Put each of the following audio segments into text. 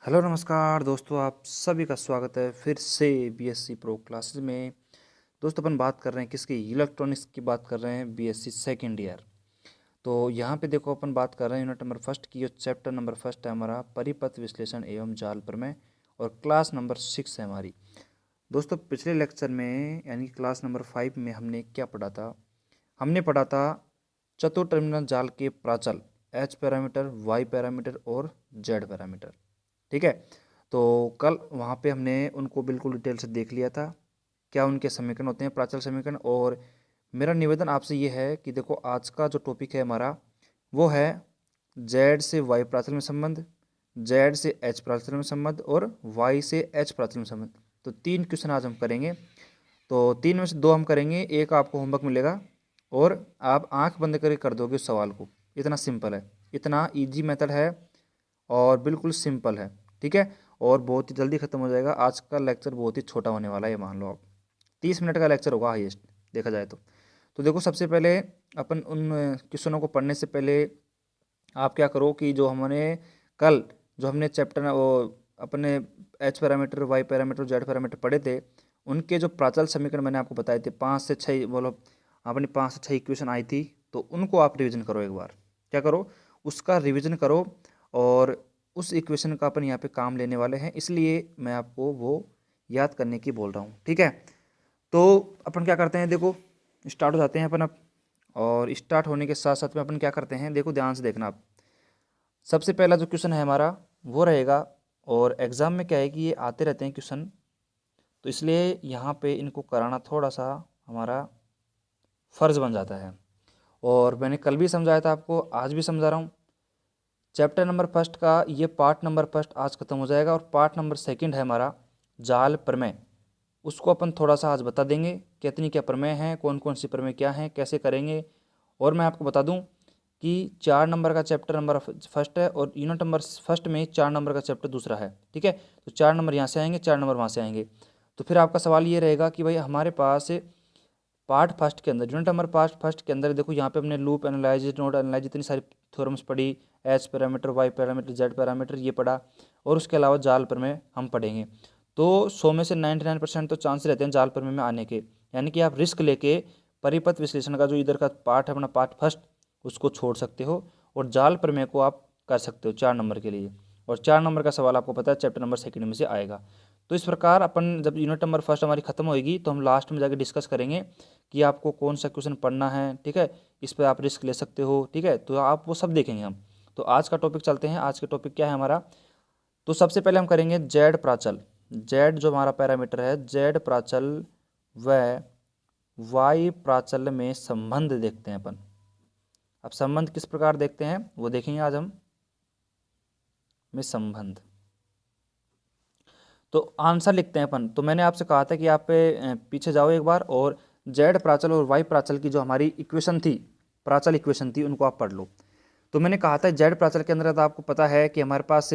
Hello नमस्कार दोस्तों, आप सभी का स्वागत है फिर से बीएससी प्रो क्लासेस में। दोस्तों अपन बात कर रहे हैं किसकी, इलेक्ट्रॉनिक्स की बात कर रहे हैं, बीएससी सेकेंड ईयर। तो यहाँ पे देखो अपन बात कर रहे हैं यूनिट नंबर फर्स्ट की, और चैप्टर नंबर फर्स्ट है हमारा परिपथ विश्लेषण एवं जाल प्रमेय, और क्लास नंबर 6 है हमारी। दोस्तों पिछले लेक्चर में यानी कि क्लास नंबर 5 में हमने क्या पढ़ा था? हमने पढ़ा था चतुर टर्मिनल जाल के प्राचल, एच पैरामीटर, वाई पैरामीटर और जेड पैरामीटर। ठीक है, तो कल वहाँ पे हमने उनको बिल्कुल डिटेल से देख लिया था, क्या उनके समीकरण होते हैं, प्राचल समीकरण। और मेरा निवेदन आपसे ये है कि देखो आज का जो टॉपिक है हमारा वो है जेड से वाई प्राचल में संबंध, जेड से एच प्राचल में संबंध और वाई से एच प्राचल में संबंध। तो 3 क्वेश्चन आज हम करेंगे। तो 3 में से 2 हम करेंगे, एक आपको होमवर्क मिलेगा और आप आंख बंद करके कर दोगे उस सवाल को। इतना सिंपल है, इतना ईजी मेथड है और बिल्कुल सिंपल है। ठीक है, और बहुत ही जल्दी खत्म हो जाएगा। आज का लेक्चर बहुत ही छोटा होने वाला है, ये मान लो आप 30 मिनट का लेक्चर होगा हाईएस्ट देखा जाए तो देखो सबसे पहले अपन उन क्वेश्चनों को पढ़ने से पहले आप क्या करो कि जो हमने चैप्टर वो अपने H parameter, Y parameter, Z parameter पढ़े थे, उनके जो प्राचल समीकरण मैंने आपको बताए थे 5 से 6, बोलो अपनी 5 से 6 इक्वेशन आई थी, तो उनको आप रिवीजन करो एक बार। क्या करो, उसका रिवीजन करो, और उस इक्वेशन का अपन यहाँ पे काम लेने वाले हैं, इसलिए मैं आपको वो याद करने की बोल रहा हूँ। ठीक है, तो अपन क्या करते हैं, देखो स्टार्ट हो जाते हैं अपन अब। और स्टार्ट होने के साथ साथ में अपन क्या करते हैं, देखो ध्यान से देखना आप। सबसे पहला जो क्वेश्चन है हमारा वो रहेगा, और एग्ज़ाम में क्या है कि ये आते रहते हैं क्वेश्चन, तो इसलिए यहाँ पे इनको कराना थोड़ा सा हमारा फ़र्ज़ बन जाता है। और मैंने कल भी समझाया था आपको, आज भी समझा रहा हूँ। चैप्टर नंबर फर्स्ट का ये पार्ट नंबर फर्स्ट आज खत्म हो जाएगा, और पार्ट नंबर सेकंड है हमारा जाल प्रमेय, उसको अपन थोड़ा सा आज बता देंगे कितनी क्या प्रमेय हैं, कौन कौन सी प्रमेय क्या हैं, कैसे करेंगे। और मैं आपको बता दूं कि 4 नंबर का चैप्टर नंबर फर्स्ट है, और यूनिट नंबर फर्स्ट में 4 नंबर का चैप्टर दूसरा है। ठीक है, तो 4 नंबर यहाँ से आएंगे, 4 नंबर वहाँ से आएंगे। तो फिर आपका सवाल ये रहेगा कि भाई हमारे पास पार्ट फर्स्ट के अंदर, यूनिट नंबर पार्ट फर्स्ट के अंदर देखो यहाँ पे हमने लूप एनालाइज, नोड एनालाइज, इतनी सारी थ्योरम्स पढ़ी, H parameter, Y parameter, Z parameter ये पढ़ा, और उसके अलावा जाल प्रमेय हम पढ़ेंगे। तो 100 में से 99% तो चांस रहते हैं जाल प्रमेय में आने के, यानी कि आप रिस्क लेके परिपथ विश्लेषण का जो इधर का पार्ट है अपना पार्ट फर्स्ट, उसको छोड़ सकते हो, और जाल प्रमेय को आप कर सकते हो 4 नंबर के लिए। और 4 नंबर का सवाल आपको पता है चैप्टर नंबर सेकंड में से आएगा। तो इस प्रकार अपन जब यूनिट नंबर फर्स्ट हमारी खत्म होएगी तो हम लास्ट में जाके डिस्कस करेंगे कि आपको कौन सा क्वेश्चन पढ़ना है। ठीक है, इस पर आप रिस्क ले सकते हो। ठीक है, तो आप वो सब देखेंगे हम। तो आज का टॉपिक चलते हैं। आज का टॉपिक क्या है हमारा, तो सबसे पहले हम करेंगे जेड प्राचल। जेड जो हमारा पैरामीटर है, जेड प्राचल व वाई प्राचल में संबंध देखते हैं अपन। अब संबंध किस प्रकार देखते हैं वो देखेंगे आज हम में संबंध। तो आंसर लिखते हैं अपन। तो मैंने आपसे कहा था कि आप पीछे जाओ एक बार, और जेड प्राचल और वाई प्राचल की जो हमारी इक्वेशन थी, प्राचल इक्वेशन थी, उनको आप पढ़ लो। तो मैंने कहा था जेड प्राचल के अंदर आपको पता है कि हमारे पास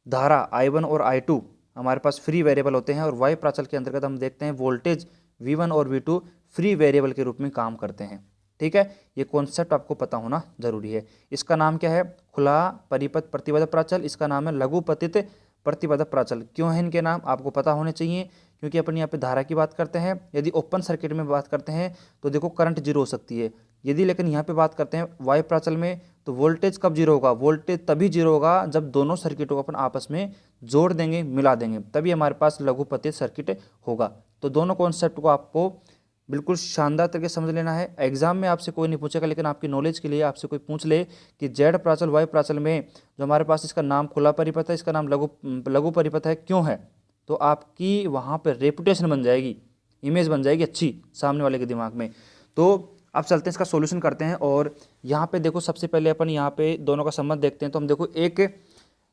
धारा I1 और I2 हमारे पास फ्री वेरिएबल होते हैं, और वाई प्राचल के अंतर्गत हम देखते हैं वोल्टेज V1 और V2 फ्री वेरिएबल के रूप में काम करते हैं। ठीक है, ये कॉन्सेप्ट आपको पता होना जरूरी है। इसका नाम क्या है, खुला परिपथ प्रतिबाधा प्राचल, इसका नाम है लघु पतित प्रतिबाधा प्राचल। क्यों है इनके नाम, आपको पता होने चाहिए, क्योंकि अपन यहाँ पे धारा की बात करते हैं। यदि ओपन सर्किट में बात करते हैं तो देखो करंट जीरो हो सकती है, यदि लेकिन यहाँ पे बात करते हैं वाई प्राचल में तो वोल्टेज कब जीरो होगा, वोल्टेज तभी जीरो होगा जब दोनों सर्किटों को अपन आपस में जोड़ देंगे, मिला देंगे, तभी हमारे पास लघुपतित सर्किट होगा। तो दोनों कॉन्सेप्ट को आपको बिल्कुल शानदार तरीके से समझ लेना है। एग्जाम में आपसे कोई नहीं पूछेगा, लेकिन आपकी नॉलेज के लिए आपसे कोई पूछ ले कि जेड प्राचल वाई प्राचल में जो हमारे पास इसका नाम खुला परिपथ है, इसका नाम लघु परिपथ है, क्यों है, तो आपकी वहाँ पर रेपुटेशन बन जाएगी, इमेज बन जाएगी अच्छी सामने वाले के दिमाग में। तो अब चलते हैं इसका सॉल्यूशन करते हैं। और यहाँ पे देखो सबसे पहले अपन यहाँ पे दोनों का संबंध देखते हैं। तो हम देखो एक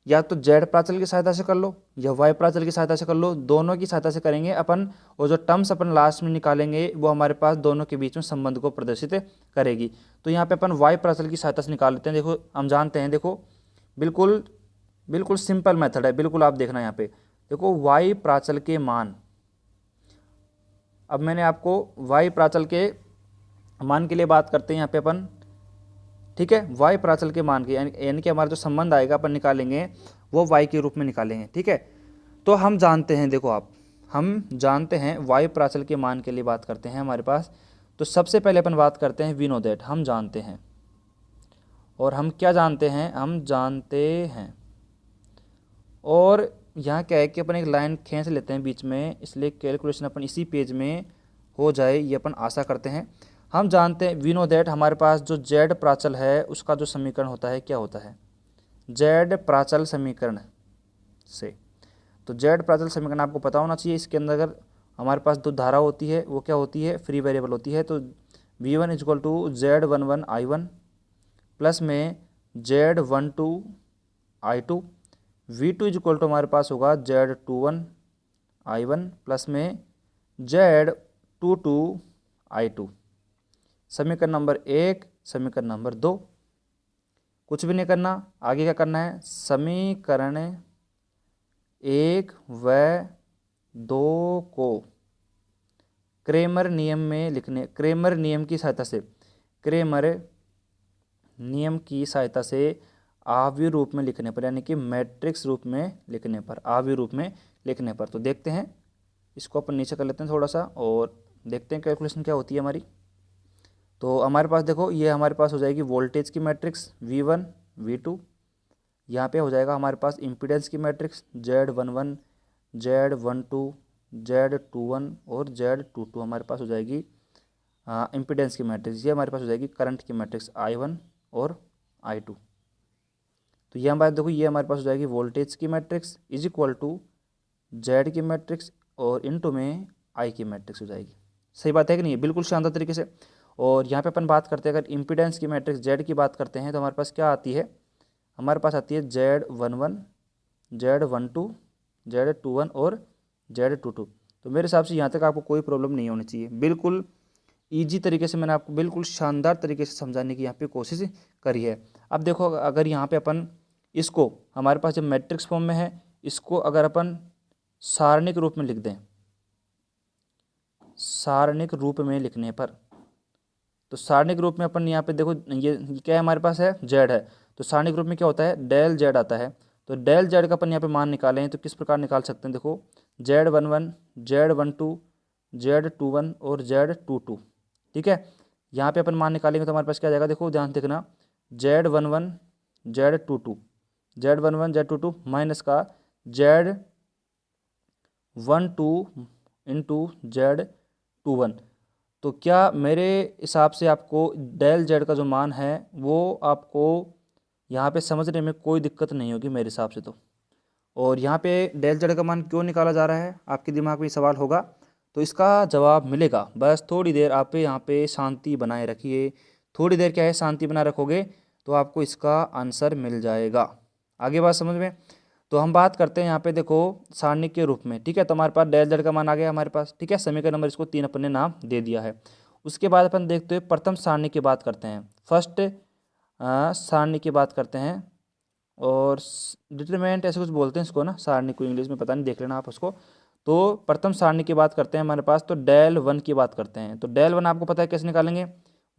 या तो जेड प्राचल की सहायता से कर लो या वाई प्राचल की सहायता से कर लो, दोनों की सहायता से करेंगे अपन, और जो टर्म्स अपन लास्ट में निकालेंगे वो हमारे पास दोनों के बीच में संबंध को प्रदर्शित करेगी। तो यहाँ पे अपन वाई प्राचल की सहायता से निकाल लेते हैं। देखो हम जानते हैं, देखो बिल्कुल बिल्कुल सिंपल मेथड है, बिल्कुल आप देखना यहाँ पे। देखो वाई प्राचल के मान, अब मैंने आपको वाई प्राचल के मान के लिए बात करते हैं यहाँ पे अपन। ठीक है, वाई प्राचल के मान के यानी कि हमारा जो संबंध आएगा अपन निकालेंगे वो y के रूप में निकालेंगे। ठीक है, तो हम जानते हैं, देखो हम जानते हैं y प्राचल के मान के लिए बात करते हैं हमारे पास। तो सबसे पहले अपन बात करते हैं वी नो दैट, हम जानते हैं। और हम क्या जानते हैं, हम जानते हैं। और यहाँ क्या है कि अपन एक लाइन खींच लेते हैं बीच में, इसलिए कैलकुलेशन अपन इसी पेज में हो जाए ये अपन आशा करते हैं। हम जानते हैं वी नो दैट, हमारे पास जो जेड प्राचल है उसका जो समीकरण होता है क्या होता है, जेड प्राचल समीकरण से। तो जेड प्राचल समीकरण आपको पता होना चाहिए। इसके अंदर अगर हमारे पास जो धारा होती है वो क्या होती है, फ्री वेरिएबल होती है। तो V1 equal to Z11 I1 plus में Z12 I2, V2 equal to हमारे पास होगा Z21 I1 प्लस में Z22 I2। समीकरण नंबर 1, समीकरण नंबर 2। कुछ भी नहीं करना, आगे क्या करना है, समीकरण 1 व 2 को क्रेमर नियम में लिखने, क्रेमर नियम की सहायता से, क्रेमर नियम की सहायता से आव्यूह रूप में लिखने पर, यानी कि मैट्रिक्स रूप में लिखने पर, आव्यूह रूप में लिखने पर। तो देखते हैं, इसको अपन नीचे कर लेते हैं थोड़ा सा और देखते हैं कैलकुलेशन क्या होती है हमारी। तो हमारे पास देखो ये हमारे पास हो जाएगी वोल्टेज की मैट्रिक्स V1 V2। यहाँ पे हो जाएगा हमारे पास इम्पीडेंस की मैट्रिक्स Z11 Z12 Z21 और Z22। हमारे पास हो जाएगी इम्पीडेंस की मैट्रिक्स। ये हमारे पास हो जाएगी करंट की मैट्रिक्स I1 और I2। तो ये हमारे देखो ये हमारे पास हो जाएगी वोल्टेज की matrix is equal to Z की मैट्रिक्स और इनटू में आई की मैट्रिक्स हो जाएगी। सही बात है कि नहीं, बिल्कुल शानदार तरीके से। और यहाँ पे अपन बात करते हैं, अगर इम्पीडेंस की मैट्रिक्स जेड की बात करते हैं तो हमारे पास क्या आती है, हमारे पास आती है Z11 Z12 Z21 और Z22। तो मेरे हिसाब से यहाँ तक आपको कोई प्रॉब्लम नहीं होनी चाहिए। बिल्कुल ईजी तरीके से मैंने आपको बिल्कुल शानदार तरीके से समझाने की यहाँ पे कोशिश करी है। अब देखो अगर यहाँ पे अपन इसको, हमारे पास जब मैट्रिक्स फॉर्म में है, इसको अगर अपन सारणिक रूप में लिख दें, सारणिक रूप में लिखने पर, तो सारणिक रूप में अपन यहाँ पे देखो ये क्या है, हमारे पास है जेड है। तो सारणिक रूप में क्या होता है, डेल जेड आता है। तो डेल जेड का अपन यहाँ पे मान निकालें तो किस प्रकार निकाल सकते हैं, देखो Z11 Z12 Z21 और Z22। ठीक है, यहाँ पे अपन मान निकालेंगे तो हमारे पास क्या जाएगा, देखो ध्यान देखना, Z11 Z22 Z11 Z22 minus का Z12 इंटू Z21। तो क्या मेरे हिसाब से आपको डेल जेड का जो मान है वो आपको यहाँ पे समझने में कोई दिक्कत नहीं होगी मेरे हिसाब से तो। और यहाँ पे डेल जेड का मान क्यों निकाला जा रहा है, आपके दिमाग में सवाल होगा, तो इसका जवाब मिलेगा। बस थोड़ी देर आप यहाँ पे शांति बनाए रखिए, थोड़ी देर क्या है शांति बनाए रखोगे तो आपको इसका आंसर मिल जाएगा। आगे बात समझ में। तो हम बात करते हैं यहाँ पे देखो सारणिक के रूप में। ठीक है, तो हमारे पास डेल जेड का मान आ गया हमारे पास। ठीक है, समीकरण नंबर इसको 3 अपन ने नाम दे दिया है। उसके बाद अपन देखते हुए प्रथम सारणी की बात करते हैं, फर्स्ट सारणी की बात करते हैं। और डिटरमिनेंट ऐसे कुछ बोलते हैं इसको ना, सारणी को इंग्लिश में पता नहीं, देख लेना आप उसको। तो प्रथम सारणी की बात करते हैं हमारे पास, तो डेल 1 की बात करते हैं। तो डेल 1 आपको पता है कैसे निकालेंगे,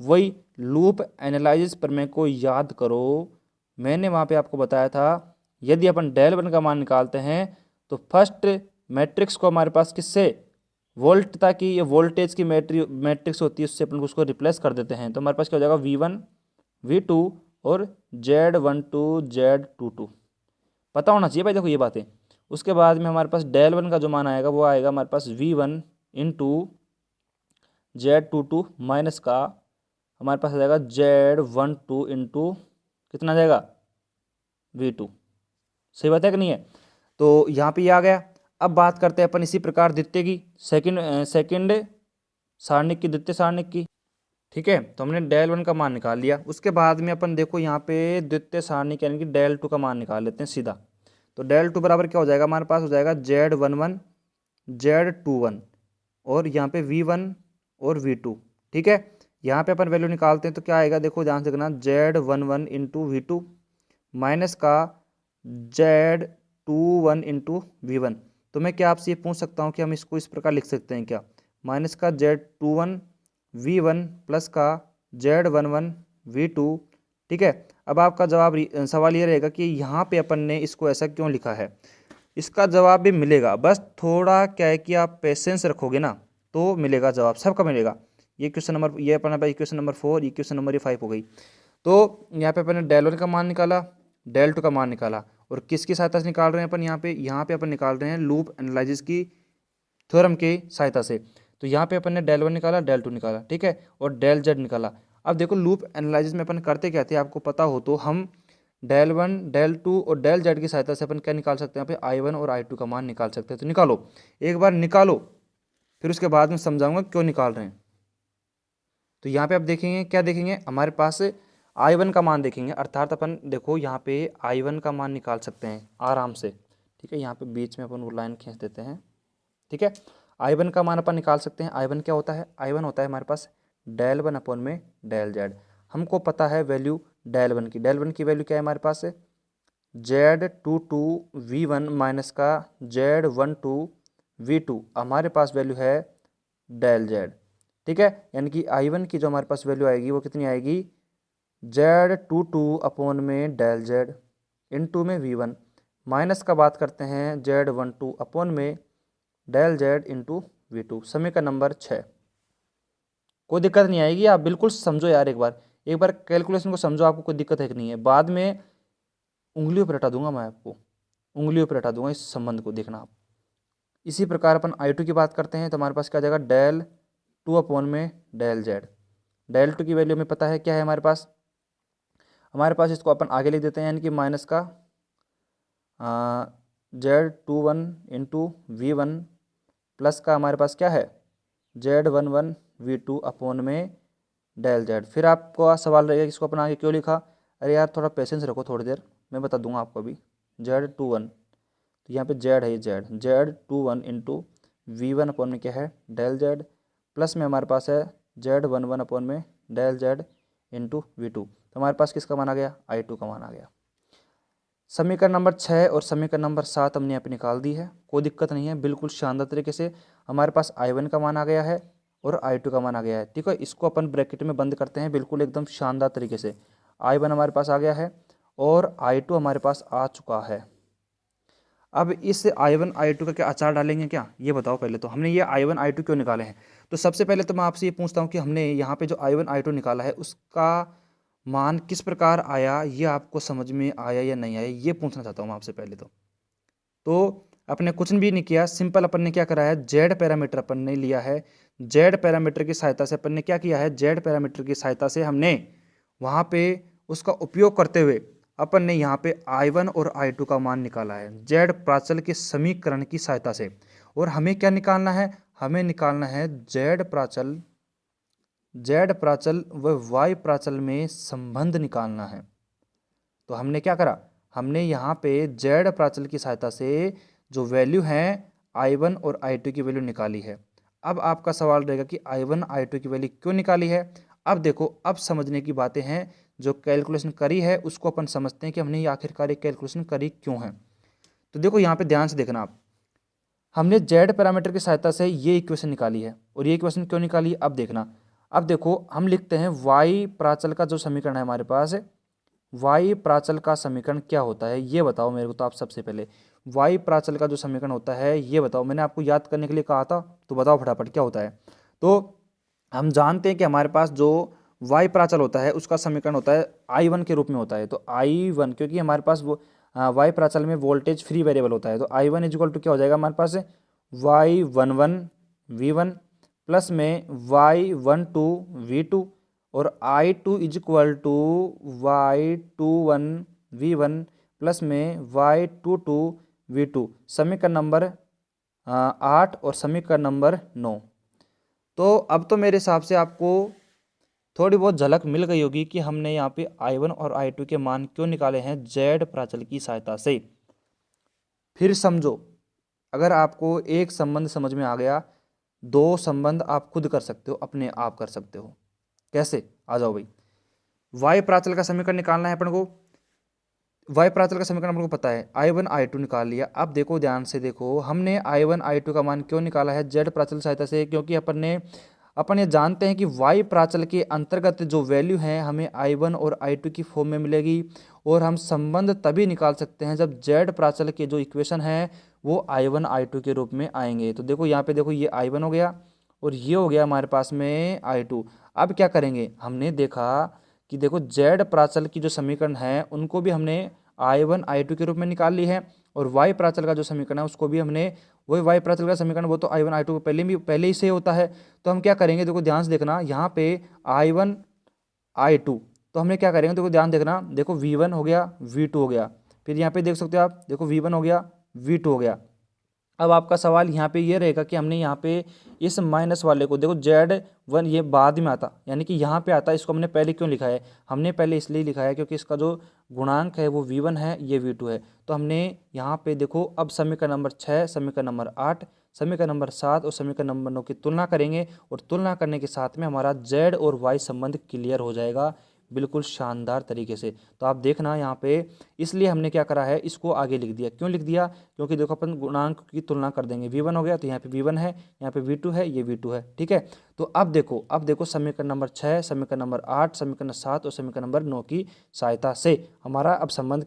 वही लूप एनालाइसिस प्रमेय को याद करो, मैंने वहाँ पे आपको बताया था। यदि अपन डेल 1 का मान निकालते हैं तो फर्स्ट मैट्रिक्स को हमारे पास किससे, वोल्टता की, ये वोल्टेज की मैट्रिक्स होती है, उससे अपन उसको रिप्लेस कर देते हैं। तो हमारे पास क्या हो जाएगा, V1 V2 और Z12 Z22। पता होना चाहिए भाई देखो ये बातें। उसके बाद में हमारे पास डेल 1 का जो मान आएगा वो आएगा हमारे पास V1 इंटू Z22 माइनस का हमारे पास आ जाएगा Z12 इंटू कितना आ जाएगा, V2। सही बात है कि नहीं है। तो यहाँ पे ये आ गया। अब बात करते हैं अपन इसी प्रकार द्वितीय की, सेकंड सारणिक की, द्वितीय सारणिक की। ठीक है, तो हमने डेल 1 का मान निकाल लिया। उसके बाद में अपन देखो यहाँ पे द्वितीय सारणिक यानी कि डेल 2 का मान निकाल लेते हैं सीधा। तो डेल 2 बराबर क्या हो जाएगा, हमारे पास हो जाएगा Z11 Z21 और यहाँ पे V1 और V2। ठीक है, यहाँ पे अपन वैल्यू निकालते हैं तो क्या आएगा, देखो ध्यान से देखना, Z11 इंटू V2 माइनस का Z21 इंटू V1। तो मैं क्या आपसे ये पूछ सकता हूँ कि हम इसको इस प्रकार लिख सकते हैं क्या, माइनस का Z21 V1 प्लस का Z11 V2। ठीक है, अब आपका जवाब सवाल ये रहेगा कि यहाँ पे अपन ने इसको ऐसा क्यों लिखा है। इसका जवाब भी मिलेगा, बस थोड़ा क्या है कि आप पेशेंस रखोगे ना तो मिलेगा जवाब, सबका मिलेगा। ये क्वेश्चन नंबर, ये अपना भाई क्वेश्चन नंबर 4, ये क्वेश्चन नंबर 5 हो गई। तो यहाँ पे अपन ने डेल 1 का मान निकाला, डेल 2 का मान निकाला, और किसकी सहायता से निकाल रहे हैं अपन यहाँ पे अपन निकाल रहे हैं लूप एनालिसिस की थ्योरम की सहायता से। तो यहाँ पे अपन ने डेल 1 निकाला, डेल 2 निकाला, ठीक है, और डेल जेड निकाला। अब देखो लूप एनालिसिस में अपन करते क्या थे, आपको पता हो तो हम डेल 1, डेल 2 और डेल जेड की सहायता से अपन क्या निकाल सकते हैं, यहाँ पे I1 और I2 का मान निकाल सकते हैं। तो निकालो, एक बार निकालो, फिर उसके बाद में समझाऊंगा क्यों निकाल रहे हैं। तो यहाँ पे आप देखेंगे, क्या देखेंगे, हमारे पास I1 का मान देखेंगे, अर्थात अपन देखो यहाँ पे I1 का मान निकाल सकते हैं आराम से, ठीक है। यहाँ पे बीच में अपन वो लाइन खींच देते हैं, ठीक है। I1 का मान अपन निकाल सकते हैं। I1 क्या होता है, I1 होता है हमारे पास डेल 1 अपॉन में डेल जेड। हमको पता है वैल्यू डेल 1 की, डेल 1 की वैल्यू क्या है हमारे पास, Z22 V1 माइनस का Z12 V2, हमारे पास वैल्यू है डेल जेड, ठीक है। यानी कि I1 की जो हमारे पास वैल्यू आएगी वो कितनी आएगी, Z22 अपॉन में डेल जेड इनटू में V1, माइनस का बात करते हैं Z12 अपॉन में डेल जेड इंटू V2। समीकरण नंबर 6। कोई दिक्कत नहीं आएगी, आप बिल्कुल समझो यार, एक बार कैलकुलेशन को समझो, आपको कोई दिक्कत है कि नहीं है। बाद में उंगलियों पर हटा दूंगा, मैं आपको उंगलियों पर हटा दूंगा इस संबंध को, देखना आप। इसी प्रकार अपन I2 की बात करते हैं तो हमारे पास क्या आ जाएगा, डेल 2 अपॉन में डेल जेड। डेल 2 की वैल्यू हमें पता है क्या है हमारे पास, इसको अपन आगे लिख देते हैं, यानी कि माइनस का Z21 इंटू V1 प्लस का हमारे पास क्या है Z11 V2 अपॉन में डेल जेड। फिर आपको सवाल रहेगा इसको अपन आगे क्यों लिखा, अरे यार थोड़ा पेशेंस रखो, थोड़ी देर मैं बता दूंगा आपको अभी। Z21, तो यहाँ पे जेड है, ये Z21 इंटू V1 अपॉन में क्या है डेल जेड, प्लस में हमारे पास है Z11 अपॉन में डेल जेड इंटू V2। तो हमारे पास किसका मान आ गया, I2 का मान आ गया। समीकरण नंबर 6 और समीकरण नंबर 7 हमने यहाँ पे निकाल दी है, कोई दिक्कत नहीं है, बिल्कुल शानदार तरीके से। हमारे पास I1 का मान आ गया है और I2 का मान आ गया है, ठीक है। इसको अपन ब्रैकेट में बंद करते हैं, बिल्कुल एकदम शानदार तरीके से। I1 हमारे पास आ गया है और I2 हमारे पास आ चुका है। अब इस I1 I2 का क्या अचार डालेंगे क्या, ये बताओ पहले तो। हमने ये I1 I2 क्यों निकाले हैं, तो सबसे पहले तो मैं आपसे ये पूछता हूँ कि हमने यहाँ पे जो I1 I2 निकाला है उसका मान किस प्रकार आया, ये आपको समझ में आया या नहीं आया, ये पूछना चाहता हूँ मैं आपसे पहले तो अपने कुछ भी नहीं किया, सिंपल अपन ने क्या करा है, जेड पैरामीटर अपन ने लिया है। जेड पैरामीटर की सहायता से अपन ने क्या किया है, जेड पैरामीटर की सहायता से हमने वहाँ पे उसका उपयोग करते हुए अपन ने यहाँ पे I1 और I2 का मान निकाला है जेड प्राचल के समीकरण की सहायता से। और हमें क्या निकालना है, हमें निकालना है जेड प्राचल व वाई प्राचल में संबंध निकालना है। तो हमने क्या करा, हमने यहाँ पे जेड प्राचल की सहायता से जो वैल्यू है I1 और I2 की वैल्यू निकाली है। अब आपका सवाल रहेगा कि I1 I2 की वैल्यू क्यों निकाली है। अब देखो, अब समझने की बातें हैं, जो कैलकुलेशन करी है उसको अपन समझते हैं कि हमने ये आखिरकार एक कैलकुलेशन करी क्यों है। तो देखो यहाँ पे ध्यान से देखना आप, हमने जेड पैरामीटर की सहायता से ये इक्वेशन निकाली है, और ये इक्वेशन क्यों निकाली है अब देखना। अब देखो हम लिखते हैं वाई प्राचल का जो समीकरण है हमारे पास, वाई प्राचल का समीकरण क्या होता है ये बताओ मेरे को। तो आप सबसे पहले वाई प्राचल का जो समीकरण होता है ये बताओ, मैंने आपको याद करने के लिए कहा था, तो बताओ फटाफट क्या होता है। तो हम जानते हैं कि हमारे पास जो वाई प्राचल होता है उसका समीकरण होता है I1 के रूप में होता है। तो I1, क्योंकि हमारे पास वो वाई प्राचल में वोल्टेज फ्री वेरिएबल होता है, तो I1 इक्वल टू क्या हो जाएगा हमारे पास, Y11 V1 प्लस में Y12 V2 और I2 is equal to Y21 V1 plus में Y22 V2। समीकरण नंबर 8 और समीकरण नंबर 9। तो अब तो मेरे हिसाब से आपको थोड़ी बहुत झलक मिल गई होगी कि हमने यहाँ पे I1 और I2 के मान क्यों निकाले हैं जेड प्राचल की सहायता से। फिर समझो, अगर आपको एक संबंध समझ में आ गया, दो संबंध आप खुद कर सकते हो, अपने आप कर सकते हो। कैसे, आ जाओ भाई। वाई प्राचल का समीकरण निकालना है अपन को, वाई प्राचल का समीकरण अपन को पता है, I1 I2 निकाल लिया। अब देखो ध्यान से देखो, हमने I1 I2 का मान क्यों निकाला है जेड प्राचल की सहायता से, क्योंकि अपन ने अपन ये जानते हैं कि y प्राचल के अंतर्गत जो वैल्यू है हमें I1 और I2 की फॉर्म में मिलेगी, और हम संबंध तभी निकाल सकते हैं जब z प्राचल के जो इक्वेशन है वो I1 I2 के रूप में आएंगे। तो देखो यहाँ पे देखो ये I1 हो गया और ये हो गया हमारे पास में I2। अब क्या करेंगे, हमने देखा कि देखो z प्राचल की जो समीकरण है उनको भी हमने I1 I2 के रूप में निकाल ली है, और y प्राचल का जो समीकरण है उसको भी हमने, वही y प्राचल का समीकरण वो तो I1 I2 पहले ही से होता है। तो हम क्या करेंगे, देखो ध्यान से देखना, यहाँ पे I1 I2 तो हमने क्या करेंगे, देखो ध्यान देखना, देखो V1 हो गया V2 हो गया, फिर यहाँ पे देख सकते हो आप, देखो V1 हो गया V2 हो गया। अब आपका सवाल यहाँ पे ये रहेगा कि हमने यहाँ पे इस माइनस वाले को, देखो Z1 ये बाद में आता, यानी कि यहाँ पे आता, इसको हमने पहले क्यों लिखा है, हमने पहले इसलिए लिखा है क्योंकि इसका जो गुणांक है वो V1 है, ये V2 है। तो हमने यहाँ पे देखो अब समीकरण नंबर 6, समीकरण नंबर 8, समीकरण नंबर 7 और समीकरण नंबर 9 की तुलना करेंगे, और तुलना करने के साथ में हमारा Z और Y संबंध क्लियर हो जाएगा बिल्कुल शानदार तरीके से। तो आप देखना यहाँ पे, इसलिए हमने क्या करा है, इसको आगे लिख दिया। क्यों लिख दिया, क्योंकि देखो अपन गुणांक की तुलना कर देंगे, V1 हो गया तो यहाँ पे V1 है, यहाँ पे V2 है, ये V2 है, ठीक है। तो अब देखो समीकरण नंबर 6, समीकरण नंबर 8, समीकरण 7 और समीकरण नंबर 9 की सहायता से हमारा अब संबंध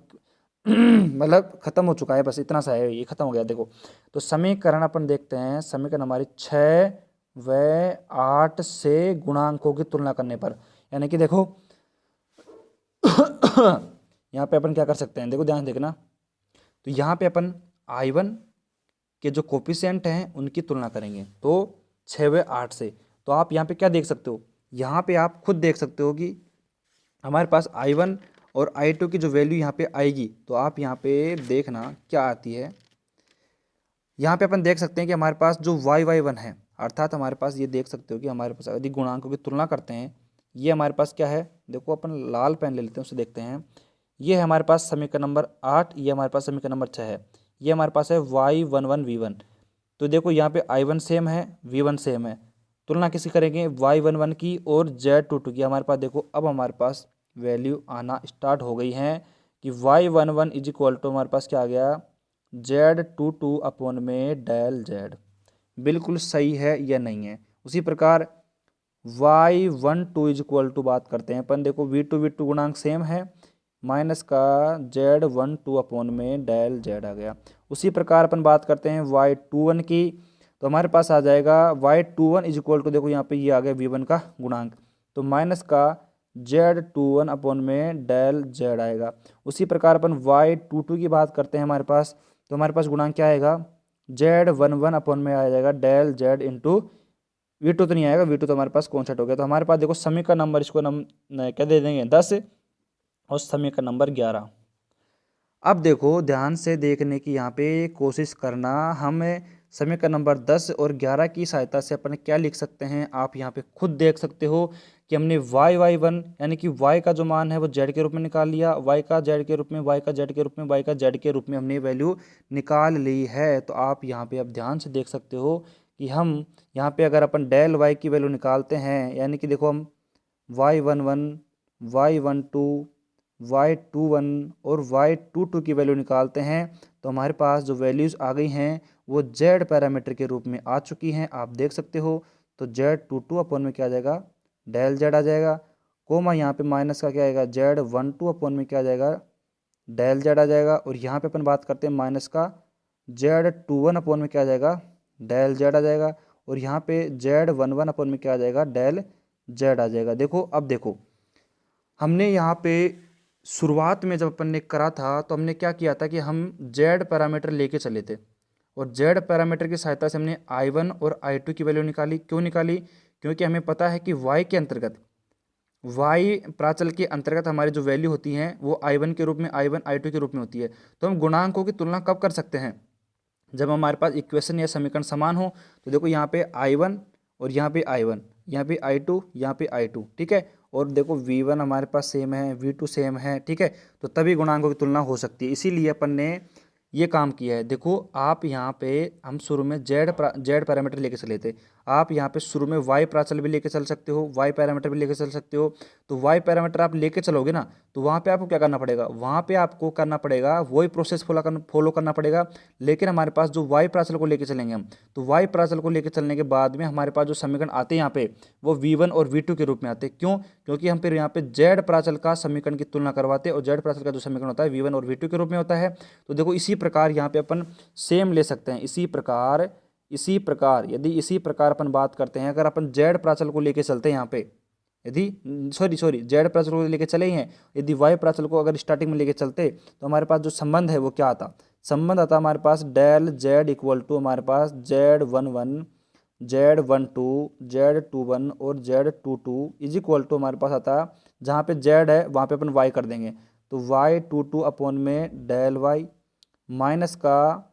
मतलब खत्म हो चुका है, बस इतना सा है, ये खत्म हो गया। देखो तो समीकरण अपन देखते हैं, समीकरण हमारी 6 व 8 से गुणांकों की तुलना करने पर, यानी कि देखो यहाँ पे अपन क्या कर सकते हैं, देखो ध्यान देखना, तो यहाँ पे अपन I1 के जो कोफिशिएंट हैं उनकी तुलना करेंगे, तो 6 व 8 से। तो आप यहाँ पे क्या देख सकते हो, यहाँ पे आप खुद देख सकते हो कि हमारे पास I1 और I2 की जो वैल्यू यहाँ पे आएगी, तो आप यहाँ पे देखना क्या आती है। यहाँ पे अपन देख सकते हैं कि हमारे पास जो y1 है, अर्थात हमारे पास ये देख सकते हो कि हमारे पास यदि गुणांकों की तुलना करते हैं, ये हमारे पास क्या है, देखो अपन लाल पेन ले लेते हैं, उससे देखते हैं। ये है हमारे पास समीकरण नंबर 8, ये हमारे पास समीकरण नंबर 6 है, ये हमारे पास है y11 v1। तो देखो यहाँ पे I1 सेम है, V1 सेम है, तुलना किसी करेंगे y11 की और Z22 की। हमारे पास देखो अब हमारे पास वैल्यू आना स्टार्ट हो गई है कि y11 इज इक्वल टू हमारे पास क्या आ गया, Z22 अपॉन में डेल Z। बिल्कुल सही है या नहीं है। उसी प्रकार y12 इज इक्वल टू बात करते हैं अपन, देखो V2 गुणांक सेम है, माइनस का Z12 अपॉन में डेल Z आ गया। उसी प्रकार अपन बात करते हैं y21 की, तो हमारे पास आ जाएगा y21 इज इक्वल टू, देखो यहाँ पे ये आ गया V1 का गुणांक, तो माइनस का Z21 अपॉन में डेल Z आएगा। उसी प्रकार अपन y22 की बात करते हैं हमारे पास, तो हमारे पास गुणांक क्या आएगा, Z11 अपॉन में आ जाएगा डेल Z इंटू V2 तो नहीं आएगा, V2 तो हमारे पास कॉन्स्टेंट हो गया। तो हमारे पास देखो समीकरण नंबर इसको क्या दे देंगे 10 और समीकरण नंबर 11। अब देखो ध्यान से देखने की यहाँ पे कोशिश करना, हम समीकरण नंबर 10 और 11 की सहायता से अपन क्या लिख सकते हैं, आप यहाँ पे खुद देख सकते हो कि हमने y1 यानी कि y का जो मान है वो z के रूप में निकाल लिया, y का z के रूप में, y का z के रूप में, y का z के रूप में हमने वैल्यू निकाल ली है। तो आप यहाँ पे अब ध्यान से देख सकते हो कि हम यहाँ पे अगर अपन डेल y की वैल्यू निकालते हैं, यानी कि देखो हम y11, y12, y21 और y22 की वैल्यू निकालते हैं, तो हमारे पास जो वैल्यूज़ आ गई हैं वो z पैरामीटर के रूप में आ चुकी हैं, आप देख सकते हो। तो Z22 अपॉन में क्या आ जाएगा, डेल Z आ जाएगा, कोमा यहाँ पे माइनस का क्या आएगा, Z12 अपॉन में क्या आ जाएगा, डेल Z आ जाएगा। और यहाँ पे अपन बात करते हैं माइनस का Z21 अपॉन में क्या आ जाएगा, डेल Z आ जाएगा। और यहाँ पे Z11 अपॉन में क्या आ जाएगा, डेल Z आ जाएगा। देखो अब देखो हमने यहाँ पे शुरुआत में जब अपन ने करा था तो हमने क्या किया था कि हम Z पैरामीटर लेके चले थे, और Z पैरामीटर की सहायता से हमने I1 और I2 की वैल्यू निकाली। क्यों निकाली, क्योंकि हमें पता है कि Y के अंतर्गत, Y प्राचल के अंतर्गत हमारी जो वैल्यू होती हैं वो I1 के रूप में, I1 I2 के रूप में होती है। तो हम गुणांकों की तुलना कब कर सकते हैं, जब हमारे पास इक्वेशन या समीकरण समान हो। तो देखो यहाँ पे I1 और यहाँ पे I1, यहाँ पे I2, यहाँ पे I2, ठीक है। और देखो V1 हमारे पास सेम है, V2 सेम है, ठीक है। तो तभी गुणांकों की तुलना हो सकती है, इसीलिए अपन ने ये काम किया है। देखो आप यहाँ पे हम शुरू में Z पैरामीटर लेके चले थे, आप यहाँ पे शुरू में वाई प्राचल भी लेके चल सकते हो, वाई पैरामीटर भी लेके चल सकते हो। तो वाई पैरामीटर आप लेके चलोगे ना, तो वहाँ पे आपको क्या करना पड़ेगा, वहाँ पे आपको करना पड़ेगा वही प्रोसेस फॉलो करना पड़ेगा। लेकिन हमारे पास जो वाई प्राचल को लेके चलेंगे हम, तो वाई प्राचल को लेके चलने के बाद में हमारे पास जो समीकरण आते हैं यहाँ पे, वो V1 और V2 के रूप में आते हैं। क्यों? क्योंकि हम फिर यहाँ पे जेड प्राचल का समीकरण की तुलना करवाते हैं, और जेड प्राचल का जो समीकरण होता है V1 और V2 के रूप में होता है। तो देखो इसी प्रकार यहाँ पे अपन सेम ले सकते हैं। इसी प्रकार यदि इसी प्रकार अपन बात करते हैं, अगर अपन जेड प्राचल को लेके चलते हैं यहाँ पे, यदि सॉरी जेड प्राचल को लेके चले ही हैं, यदि वाई प्राचल को अगर स्टार्टिंग में लेके चलते, तो हमारे पास जो संबंध है वो क्या आता, संबंध आता हमारे पास डेल जेड इक्वल टू हमारे पास Z11 Z12 Z21 और Z22 इज इक्वल टू हमारे पास आता, जहाँ पे जेड है वहाँ पे अपन वाई कर देंगे, तो Y22 अपॉन में डेल वाई माइनस का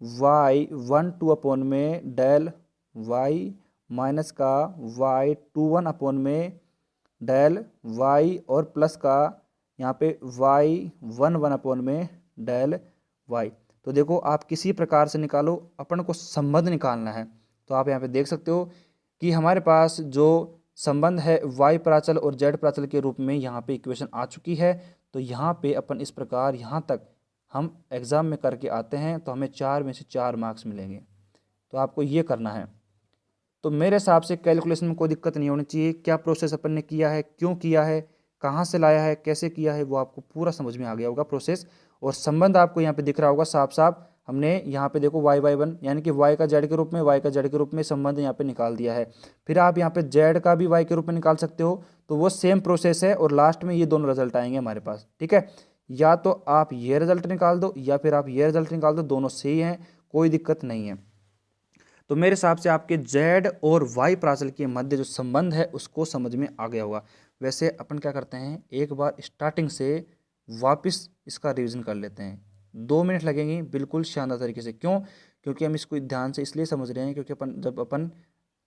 Y12 अपॉन में डेल वाई माइनस का Y21 अपॉन में डेल वाई और प्लस का यहाँ पे Y11 अपॉन में डेल वाई। तो देखो आप किसी प्रकार से निकालो, अपन को संबंध निकालना है। तो आप यहाँ पे देख सकते हो कि हमारे पास जो संबंध है वाई प्राचल और जेड प्राचल के रूप में यहाँ पे इक्वेशन आ चुकी है। तो यहाँ पे अपन इस प्रकार यहाँ तक हम एग्ज़ाम में करके आते हैं, तो हमें 4 में से 4 मार्क्स मिलेंगे। तो आपको ये करना है। तो मेरे हिसाब से कैलकुलेशन में कोई दिक्कत नहीं होनी चाहिए। क्या प्रोसेस अपन ने किया है, क्यों किया है, कहाँ से लाया है, कैसे किया है, वो आपको पूरा समझ में आ गया होगा प्रोसेस। और संबंध आपको यहाँ पे दिख रहा होगा साफ साफ। हमने यहाँ पे देखो y1 यानी कि y का z के रूप में, y का z के रूप में संबंध यहाँ पे निकाल दिया है। फिर आप यहाँ पे z का भी y के रूप में निकाल सकते हो। तो वो सेम प्रोसेस है, और लास्ट में ये दोनों रिजल्ट आएंगे हमारे पास। ठीक है, या तो आप ये रिजल्ट निकाल दो या फिर आप ये रिजल्ट निकाल दो, दोनों सही हैं, कोई दिक्कत नहीं है। तो मेरे हिसाब से आपके जेड और वाई प्राचल के मध्य जो संबंध है उसको समझ में आ गया होगा। वैसे अपन क्या करते हैं, एक बार स्टार्टिंग से वापस इसका रिवीजन कर लेते हैं। 2 मिनट लगेंगे बिल्कुल शानदार तरीके से। क्यों? क्योंकि हम इसको ध्यान से इसलिए समझ रहे हैं क्योंकि जब अपन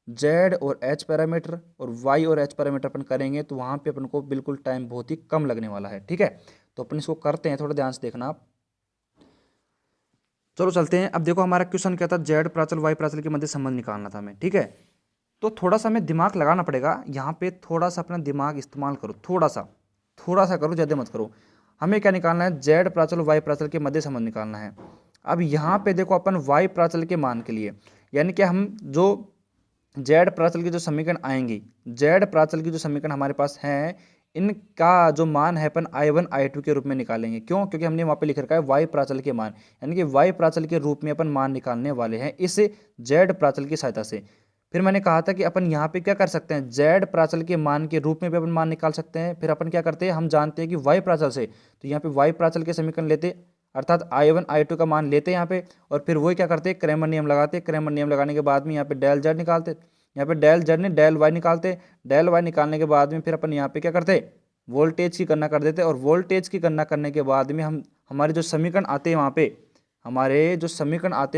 जेड और एच पैरामीटर और वाई और एच पैरामीटर अपन करेंगे, तो वहाँ पे अपन को बिल्कुल टाइम बहुत ही कम लगने वाला है। ठीक है, तो अपन इसको करते हैं, थोड़ा ध्यान से देखना आप। चलो चलते हैं। अब देखो हमारा क्वेश्चन क्या था, जेड प्राचल वाई प्राचल के मध्य संबंध निकालना था हमें। ठीक है, तो थोड़ा सा हमें दिमाग लगाना पड़ेगा यहाँ पे, थोड़ा सा अपना दिमाग इस्तेमाल करो, थोड़ा सा करो, ज़्यादा मत करो। हमें क्या निकालना है, जेड प्राचल वाई प्राचल के मध्य संबंध निकालना है। अब यहाँ पे देखो अपन वाई प्राचल के मान के लिए, यानी कि हम जो जेड प्राचल की जो समीकरण आएंगी, जेड प्राचल की जो समीकरण हमारे पास हैं, इनका जो मान है अपन I1 I2 के रूप में निकालेंगे। क्यों? क्योंकि हमने वहाँ पे लिख रखा है वाई प्राचल के मान, यानी कि वाई प्राचल के रूप में अपन मान निकालने वाले हैं इस जेड प्राचल की सहायता से। फिर मैंने कहा था कि अपन यहाँ पे क्या कर सकते हैं, जेड प्राचल के मान के रूप में भी अपन मान निकाल सकते हैं। फिर अपन क्या करते हैं, हम जानते हैं कि वाई प्राचल से, तो यहाँ पे वाई प्राचल के समीकरण लेते, अर्थात I1 I2 का मान लेते यहाँ पे, और फिर वही क्या करते हैं, क्रैमर नियम लगाते। क्रैमर नियम लगाने के बाद में यहाँ पे डेल जेड निकालते, यहाँ पे डेल जेड ने डेल वाई निकालते। डेल वाई निकालने के बाद में फिर अपन यहाँ पे क्या करते, वोल्टेज की गणना कर देते। और वोल्टेज की गणना करने के बाद में हम हमारे जो समीकरण आते हैं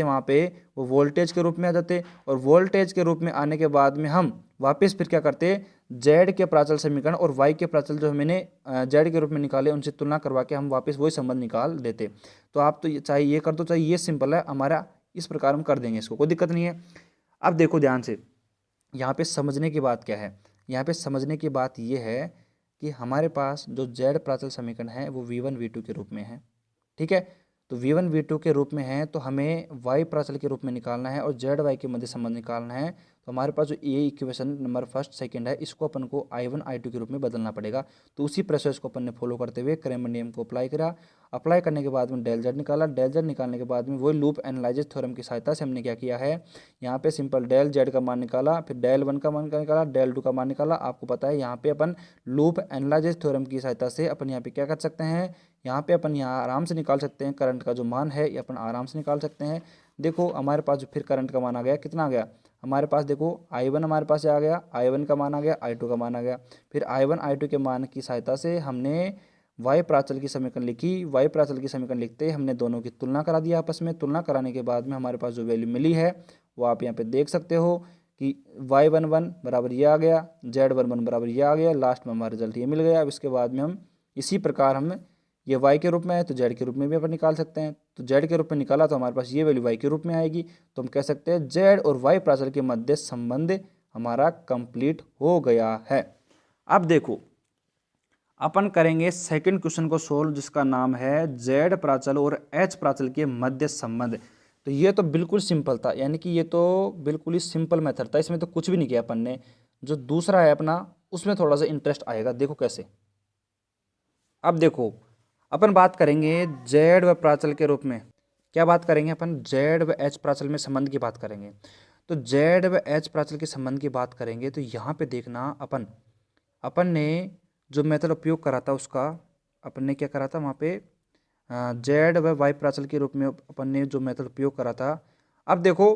वहाँ पे, वो वोल्टेज के रूप में आ जाते। और वोल्टेज के रूप में आने के बाद में हम वापस फिर क्या करते, जेड के प्राचल समीकरण और वाई के प्राचल जो मैंने जेड के रूप में निकाले उनसे तुलना करवा के हम वापस वही संबंध निकाल देते। तो आप तो चाहे ये कर दो चाहे ये, सिंपल है हमारा, इस प्रकार हम कर देंगे, इसको कोई दिक्कत नहीं है। अब देखो ध्यान से, यहाँ पे समझने की बात क्या है, यहाँ पे समझने की बात ये है कि हमारे पास जो जेड प्राचल समीकरण है वो V1 V2 के रूप में है। ठीक है, तो V1 V2 के रूप में है, तो हमें वाई प्राचल के रूप में निकालना है और जेड वाई के मध्य संबंध निकालना है। तो हमारे पास जो ये इक्वेशन नंबर फर्स्ट सेकंड है, इसको अपन को I1 I2 के रूप में बदलना पड़ेगा। तो उसी प्रोसेस को अपन ने फॉलो करते हुए क्रैमर नियम को अप्लाई करा। अप्लाई करने के बाद में डेल जेड निकाला। डेल जेड निकालने के बाद में वही लूप एनालाइसिस थ्योरम की सहायता से हमने क्या किया है, यहाँ पे सिंपल डेल जेड का मान निकाला, फिर डेल वन का मान निकाला, डेल टू का मान निकाला। आपको पता है यहाँ पे अपन लूप एनालाइसिस थ्योरम की सहायता से अपन यहाँ पे क्या कर सकते हैं, यहाँ पे अपन यहाँ आराम से निकाल सकते हैं करंट का जो मान है, ये अपन आराम से निकाल सकते हैं। देखो हमारे पास जो फिर करंट का मान आ गया, कितना आ गया हमारे पास, देखो I1 हमारे पास आ गया, I1 का मान आ गया, I2 का मान आ गया। फिर I1 I2 के मान की सहायता से हमने वाई प्राचल की समीकरण लिखी। वाई प्राचल की समीकरण लिखते हमने दोनों की तुलना करा दिया आपस में। तुलना कराने के बाद में हमारे पास जो वैल्यू मिली है वो आप यहाँ पे देख सकते हो कि Y11 बराबर ये आ गया, Z11 बराबर ये आ गया, लास्ट में हमारा रिजल्ट ये मिल गया। अब इसके बाद में हम इसी प्रकार हम ये y के रूप में है तो z के रूप में भी अपन निकाल सकते हैं। तो z के रूप में निकाला तो हमारे पास ये वैल्यू y के रूप में आएगी। तो हम कह सकते हैं z और y प्राचल के मध्य संबंध हमारा कंप्लीट हो गया है। अब देखो अपन करेंगे सेकंड क्वेश्चन को सोल्व, जिसका नाम है z प्राचल और h प्राचल के मध्य संबंध। तो ये तो बिल्कुल सिंपल था, यानी कि ये तो बिल्कुल ही सिंपल मेथड था, इसमें तो कुछ भी नहीं किया अपन ने। जो दूसरा है अपना उसमें थोड़ा सा इंटरेस्ट आएगा। देखो कैसे। अब देखो अपन बात करेंगे z व प्राचल के रूप में। क्या बात करेंगे अपन? z व h प्राचल में संबंध की बात करेंगे। तो z व h प्राचल के संबंध की बात करेंगे तो यहाँ पे देखना अपन ने जो मेथड उपयोग करा था उसका अपन ने क्या करा था वहाँ पे z व y प्राचल के रूप में अपन ने जो मेथड उपयोग करा था। अब देखो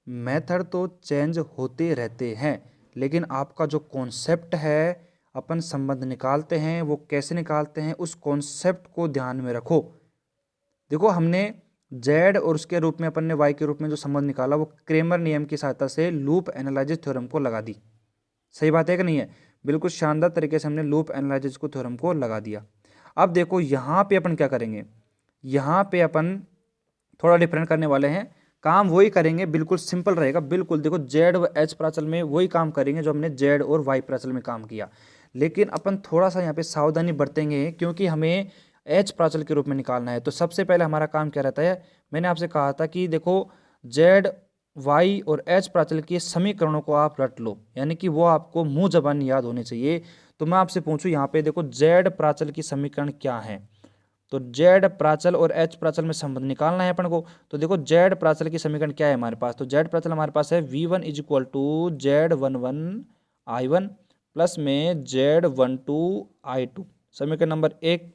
मेथड तो चेंज होते रहते हैं, लेकिन आपका जो कॉन्सेप्ट है अपन संबंध निकालते हैं वो कैसे निकालते हैं उस कॉन्सेप्ट को ध्यान में रखो। देखो हमने z और उसके रूप में अपन ने y के रूप में जो संबंध निकाला वो क्रेमर नियम की सहायता से लूप एनालिसिस थ्योरम को लगा दी। सही बात है कि नहीं है? बिल्कुल शानदार तरीके से हमने लूप एनालिसिस को थ्योरम को लगा दिया। अब देखो यहाँ पे अपन क्या करेंगे, यहाँ पे अपन थोड़ा डिफरेंट करने वाले हैं। काम वही करेंगे, बिल्कुल सिंपल रहेगा। बिल्कुल देखो z व h प्राचल में वही काम करेंगे जो हमने z और y प्राचल में काम किया, लेकिन अपन थोड़ा सा यहाँ पे सावधानी बरतेंगे क्योंकि हमें h प्राचल के रूप में निकालना है। तो सबसे पहले हमारा काम क्या रहता है, मैंने आपसे कहा था कि देखो z y और h प्राचल के समीकरणों को आप रट लो, यानी कि वो आपको मुंह जबान याद होने चाहिए। तो मैं आपसे पूछूं यहाँ पे देखो z प्राचल की समीकरण क्या है। तो z प्राचल और h प्राचल में संबंध निकालना है अपन को। तो देखो z प्राचल की समीकरण क्या है हमारे पास। तो z प्राचल हमारे पास है v1 is equal to z11 i1 plus में z12 i2। समीकरण number 1।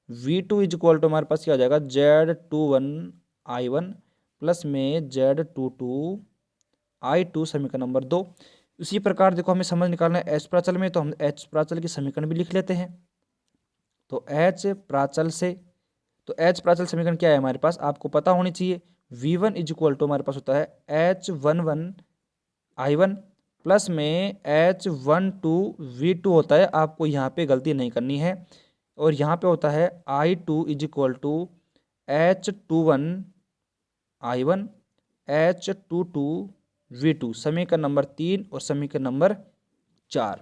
v2 is equal to हमारे पास क्या हो जाएगा z21 i1 प्लस में z22 i2। समीकरण नंबर 2। इसी प्रकार देखो हमें समझ निकालना है h प्राचल में, तो हम h प्राचल की समीकरण भी लिख लेते हैं। तो h प्राचल से, तो h प्राचल समीकरण क्या है हमारे पास आपको पता होनी चाहिए। v1 इज इक्वल टू हमारे पास होता है h11 i1 प्लस में h12 v2 होता है। आपको यहाँ पे गलती नहीं करनी है। और यहाँ पे होता है i2 is equal to h21 i1 h22 v2। समीकरण नंबर 3 और समीकरण नंबर 4।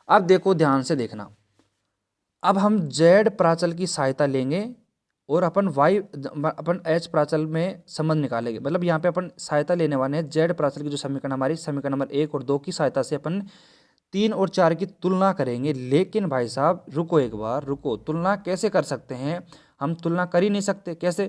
अब देखो ध्यान से देखना, अब हम z प्राचल की सहायता लेंगे और अपन h प्राचल में संबंध निकालेंगे। मतलब यहाँ पे अपन सहायता लेने वाले हैं z प्राचल की जो समीकरण हमारी समीकरण नंबर 1 और 2 की सहायता से अपन 3 और 4 की तुलना करेंगे। लेकिन भाई साहब रुको, एक बार रुको। तुलना कैसे कर सकते हैं? हम तुलना कर ही नहीं सकते। कैसे?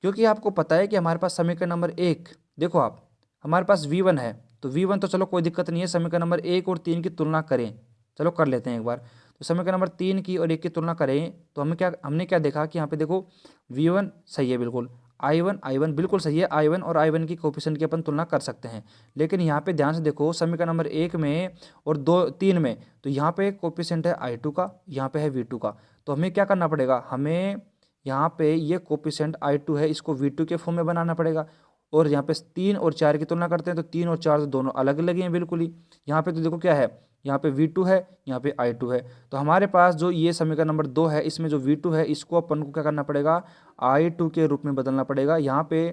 क्योंकि आपको पता है कि हमारे पास समीकरण नंबर 1 देखो आप, हमारे पास v1 है। तो v1 तो चलो कोई दिक्कत नहीं है। समीकरण नंबर 1 और 3 की तुलना करें, चलो कर लेते हैं एक बार। तो समीकरण नंबर 3 की और 1 की तुलना करें तो हमने क्या देखा कि यहाँ पे देखो v1 सही है बिल्कुल, i1 बिल्कुल सही है। i1 और i1 की कोफिशिएंट की अपन तुलना कर सकते हैं। लेकिन यहाँ पे ध्यान से देखो समीकरण नंबर 1 में और 3 में, तो यहाँ पे कोफिशिएंट है i2 का, यहाँ पे है v2 का। तो हमें क्या करना पड़ेगा, हमें यहाँ पे ये कोफिशिएंट i2 है इसको v2 के फॉर्म में बनाना पड़ेगा। और यहाँ पे 3 और 4 की तुलना करते हैं तो 3 और 4 तो दोनों अलग अलग ही हैं बिल्कुल ही। यहाँ पे तो देखो क्या है, यहाँ पे v2 है, यहाँ पे i2 है। तो हमारे पास जो ये समीकरण नंबर 2 है इसमें जो v2 है इसको अपन को क्या करना पड़ेगा, i2 के रूप में बदलना पड़ेगा। यहाँ पे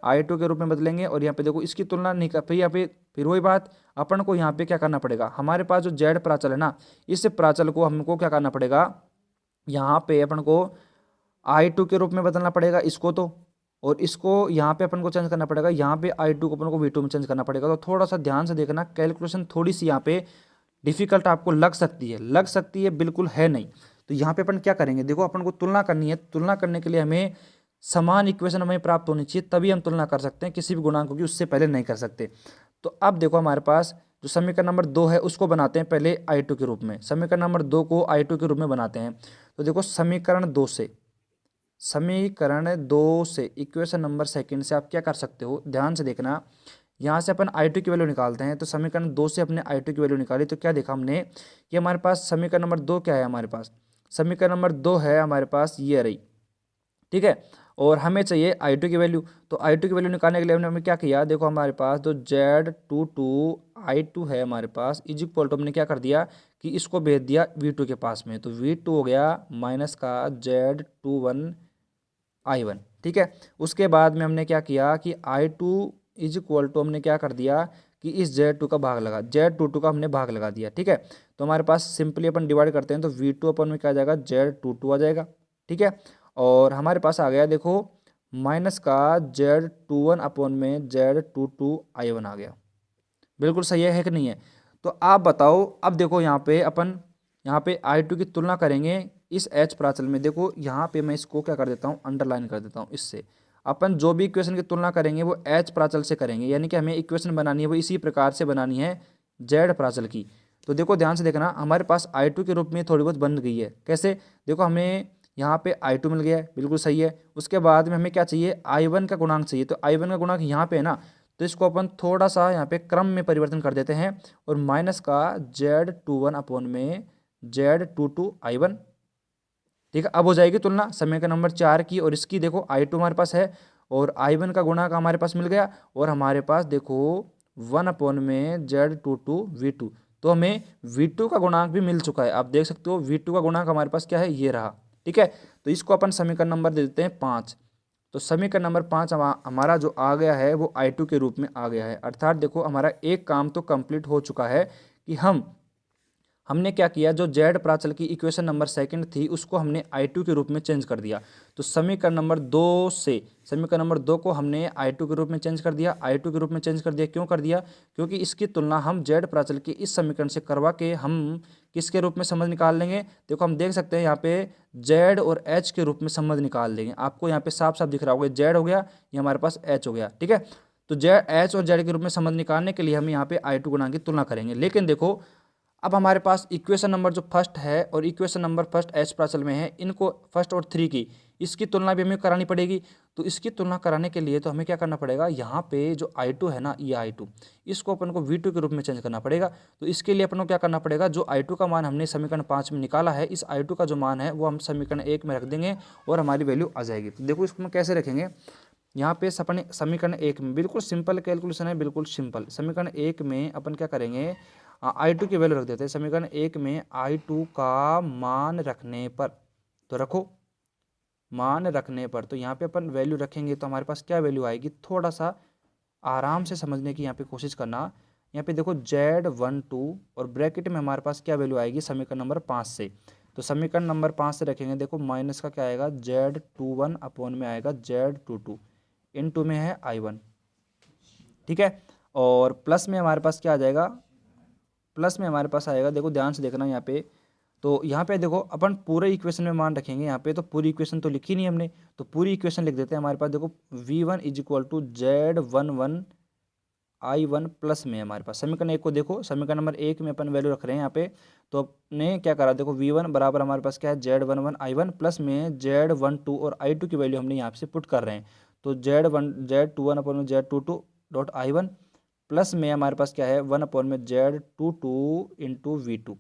i2 के रूप में बदलेंगे और यहाँ पे देखो इसकी तुलना नहीं कर, फिर यहाँ पे फिर वही बात, अपन को यहाँ पे क्या करना पड़ेगा, हमारे पास जो z प्राचल है ना, इस प्राचल को हमको क्या करना पड़ेगा, यहाँ पे अपन को i2 के रूप में बदलना पड़ेगा इसको। तो और इसको यहाँ पे अपन को चेंज करना पड़ेगा, यहाँ पे i2 को अपन को v2 में चेंज करना पड़ेगा। तो थोड़ा सा ध्यान से देखना, कैलकुलेशन थोड़ी सी यहाँ पे डिफिकल्ट आपको लग सकती है, बिल्कुल है नहीं। तो यहाँ पे अपन क्या करेंगे, देखो अपन को तुलना करनी है। तुलना करने के लिए हमें समान इक्वेशन हमें प्राप्त होनी चाहिए, तभी हम तुलना कर सकते हैं किसी भी गुणांक की, उससे पहले नहीं कर सकते। तो अब देखो हमारे पास जो समीकरण नंबर 2 है उसको बनाते हैं पहले i2 के रूप में। समीकरण नंबर 2 को i2 के रूप में बनाते हैं। तो देखो समीकरण 2 से इक्वेशन नंबर 2 से आप क्या कर सकते हो, ध्यान से देखना। यहाँ से अपन i2 की वैल्यू निकालते हैं। तो समीकरण 2 से अपने i2 की वैल्यू निकाली तो क्या देखा हमने कि हमारे पास समीकरण नंबर 2 क्या है, हमारे पास समीकरण नंबर 2 है हमारे पास ये रही, ठीक है। और हमें चाहिए I2 की वैल्यू। तो I2 की वैल्यू निकालने के लिए हमने क्या किया, देखो हमारे पास जो Z22 I2 है हमारे पास इज इक्वल टू हमने क्या कर दिया कि इसको भेज दिया V2 के पास में, तो V2 हो गया माइनस का Z21 I1। ठीक है, उसके बाद में हमने क्या किया कि I2 इज इक्वल टू हमने क्या कर दिया कि इस Z2 का भाग लगा, Z22 का हमने भाग लगा दिया। ठीक है, तो हमारे पास सिंपली अपन डिवाइड करते हैं तो V2 अपन में क्या आ जाएगा, Z22 आ जाएगा। ठीक है, और हमारे पास आ गया देखो माइनस का Z21 अपॉन में Z22 I1 आ गया। बिल्कुल सही है कि नहीं है? तो आप बताओ, अब देखो यहाँ पे I2 की तुलना करेंगे इस H प्राचल में। देखो यहाँ पे मैं इसको क्या कर देता हूँ, अंडरलाइन कर देता हूँ। इससे अपन जो भी इक्वेशन की तुलना करेंगे वो H प्राचल से करेंगे, यानी कि हमें इक्वेशन बनानी है वो इसी प्रकार से बनानी है Z प्राचल की। तो देखो ध्यान से देखना, हमारे पास I2 के रूप में थोड़ी बहुत बन गई है। कैसे? देखो हमें यहाँ पे I2 मिल गया है, बिल्कुल सही है। उसके बाद में हमें क्या चाहिए, I1 का गुणांक चाहिए। तो I1 का गुणांक यहाँ पे है ना, तो इसको अपन थोड़ा सा यहाँ पे क्रम में परिवर्तन कर देते हैं और माइनस का Z21 अपॉन में Z22 I1। ठीक है, अब हो जाएगी तुलना समीकरण नंबर 4 की और इसकी। देखो I2 हमारे पास है और I1 का गुणांक हमारे पास मिल गया, और हमारे पास देखो 1 अपॉन में Z22 V2। तो हमें V2 का गुणांक भी मिल चुका है। आप देख सकते हो V2 का गुणांक हमारे पास क्या है, ये रहा। ठीक है, तो इसको अपन समीकरण नंबर दे देते हैं 5। तो समीकरण नंबर 5 हमारा जो आ गया है वो I2 के रूप में आ गया है। अर्थात देखो हमारा एक काम तो कंप्लीट हो चुका है कि हमने क्या किया, जो जेड प्राचल की इक्वेशन नंबर सेकंड थी उसको हमने I2 के रूप में चेंज कर दिया। तो समीकरण नंबर 2 को हमने I2 के रूप में चेंज कर दिया। I2 के रूप में चेंज कर दिया, क्यों कर दिया? क्योंकि इसकी तुलना हम जेड प्राचल के इस समीकरण से करवा के हम किसके रूप में संबंध निकाल लेंगे। देखो हम देख सकते हैं यहाँ पे जेड और एच के रूप में संबंध निकाल लेंगे। आपको यहाँ पे साफ साफ दिख रहा होगा, जेड हो गया, ये हमारे पास एच हो गया। ठीक है, तो जेड एच और जेड के रूप में संबंध निकालने के लिए हम यहाँ पे I2 गुणांक की तुलना करेंगे। लेकिन देखो अब हमारे पास इक्वेशन नंबर जो फर्स्ट है और इक्वेशन नंबर फर्स्ट एच प्राचल में है, इनको फर्स्ट और 3 की इसकी तुलना भी हमें करानी पड़ेगी। तो इसकी तुलना कराने के लिए तो हमें क्या करना पड़ेगा, यहाँ पे जो I2 है ना, ये I2 इसको अपन को V2 के रूप में चेंज करना पड़ेगा। तो इसके लिए अपन को क्या करना पड़ेगा, जो I2 का मान हमने समीकरण 5 में निकाला है, इस I2 का जो मान है वो हम समीकरण 1 में रख देंगे और हमारी वैल्यू आ जाएगी। तो देखो इसको हम कैसे रखेंगे, यहाँ पे अपने समीकरण 1 में बिल्कुल सिंपल कैलकुलेशन है, बिल्कुल सिंपल। समीकरण 1 में अपन क्या करेंगे, I2 की वैल्यू रख देते हैं। समीकरण 1 में I2 का मान रखने पर, तो रखो मान रखने पर, तो यहाँ पे अपन वैल्यू रखेंगे तो हमारे पास क्या वैल्यू आएगी, थोड़ा सा आराम से समझने की यहाँ पे कोशिश करना। यहाँ पे देखो Z12 और ब्रैकेट में हमारे पास क्या वैल्यू आएगी समीकरण नंबर 5 से। तो समीकरण नंबर 5 से रखेंगे, देखो माइनस का क्या आएगा, Z21 अपॉन में आएगा Z22, इनटू में है I1। ठीक है, और प्लस में हमारे पास क्या आ जाएगा, प्लस में हमारे पास आएगा, देखो ध्यान से देखना यहाँ पे। तो यहाँ पे देखो अपन पूरे इक्वेशन में मान रखेंगे। यहाँ पे तो पूरी इक्वेशन तो लिखी नहीं हमने, तो पूरी इक्वेशन लिख देते हैं। हमारे पास देखो V1 is equal to Z11 I1 plus में हमारे पास समीकरण 1 को देखो, समीकरण नंबर 1 में अपन वैल्यू रख रहे हैं यहाँ पे। तो अपने क्या करा, देखो V1 बराबर हमारे पास क्या है, Z11 I1 प्लस में Z12 और I2 की वैल्यू हमने यहाँ से पुट कर रहे हैं। तो Z21 अपॉन में Z22 डॉट I1 प्लस में हमारे पास क्या है 1 अपॉन में Z22 इंटू V2।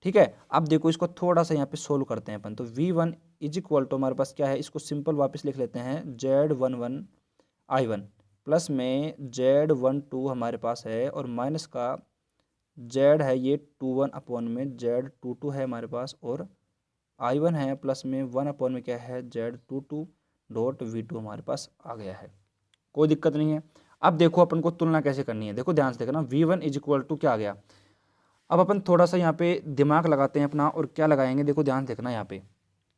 ठीक है, अब देखो इसको थोड़ा सा यहाँ पे सोल्व करते हैं अपन। तो V1 इज इक्वल टू हमारे पास क्या है, इसको सिंपल वापस लिख लेते हैं, Z11 I1 प्लस में Z12 हमारे पास है और माइनस का Z है ये 21 अपॉन में Z22 है हमारे पास, और I1 है प्लस में 1 अपॉन में क्या है Z22 डॉट V2 हमारे पास आ गया है। कोई दिक्कत नहीं है। अब देखो अपन को तुलना कैसे करनी है, देखो ध्यान से देखना। V1 इज इक्वल टू क्या आ गया, अब अपन थोड़ा सा यहाँ पे दिमाग लगाते हैं अपना, और क्या लगाएंगे, देखो ध्यान देखना।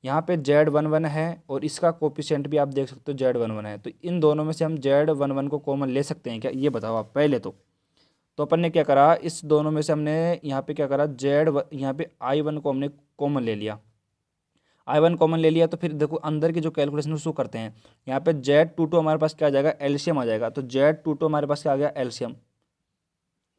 यहाँ पे Z11 है और इसका कोफिशिएंट भी आप देख सकते हो Z11 है। तो इन दोनों में से हम Z11 को कॉमन ले सकते हैं क्या, ये बताओ आप पहले। तो अपन ने क्या करा, इस दोनों में से हमने यहाँ पे क्या करा, यहाँ पे I1 को हमने कॉमन ले लिया, I1 कॉमन ले लिया। तो फिर देखो अंदर की जो कैलकुलेशन उसको करते हैं। यहाँ पे Z22 हमारे पास क्या आ जाएगा, एलसीएम आ जाएगा। तो Z22 हमारे पास क्या आ गया, एलसीएम।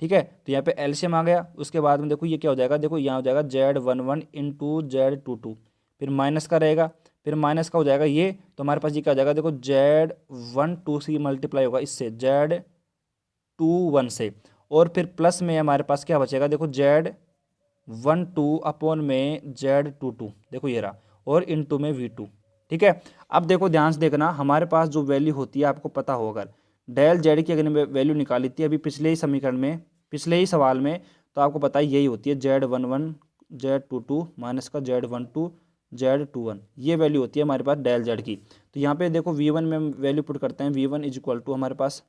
ठीक है, तो यहाँ पे एलसीएम आ गया। उसके बाद में देखो ये क्या हो जाएगा, देखो यहाँ हो जाएगा Z11 इंटू Z22, फिर माइनस का रहेगा, फिर माइनस का हो जाएगा ये। तो हमारे पास ये क्या हो जाएगा, देखो Z12 से मल्टीप्लाई होगा इससे Z21 से, और फिर प्लस में हमारे पास क्या बचेगा, देखो Z12 अपॉन में Z22, देखो ये रहा, और इंटू में V2। ठीक है। अब देखो ध्यान से देखना, हमारे पास जो वैल्यू होती है आपको पता हो, अगर डेल जेड की अगर वैल्यू निकाली थी अभी पिछले ही समीकरण में, पिछले ही सवाल में, तो आपको पता है यही होती है Z11 Z22 माइनस का Z12 Z21, ये वैल्यू होती है हमारे पास डेल जेड की। तो यहाँ पे देखो V1 में हम वैल्यू पुट करते हैं, V1 इज इक्वल टू हमारे पास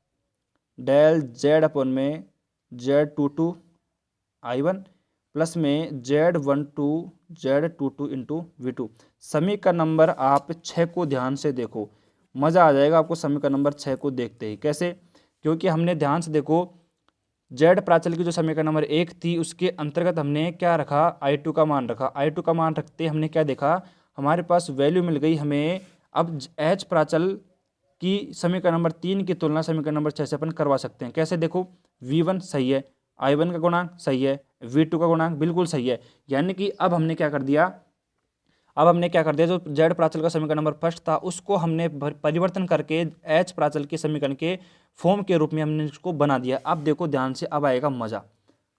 डेल जेड अपन में Z22 I1 प्लस में Z12 इंटू V2। समीकरण नंबर आप 6 को ध्यान से देखो, मज़ा आ जाएगा आपको समीकरण नंबर 6 को देखते ही। कैसे? क्योंकि हमने ध्यान से देखो जेड प्राचल की जो समीकरण नंबर 1 थी उसके अंतर्गत हमने क्या रखा, I2 का मान रखा। I2 का मान रखते हमने क्या देखा, हमारे पास वैल्यू मिल गई हमें। अब H प्राचल की समीकरण नंबर 3 की तुलना समीकरण नंबर 6 से अपन करवा सकते हैं। कैसे? देखो V1 सही है, I1 का गुणांक सही है, V2 का गुणांक बिल्कुल सही है। यानी कि अब हमने क्या कर दिया, जो जेड प्राचल का समीकरण नंबर फर्स्ट था उसको हमने परिवर्तन करके एच प्राचल के समीकरण के फॉर्म के रूप में हमने इसको बना दिया। अब देखो ध्यान से, अब आएगा मज़ा।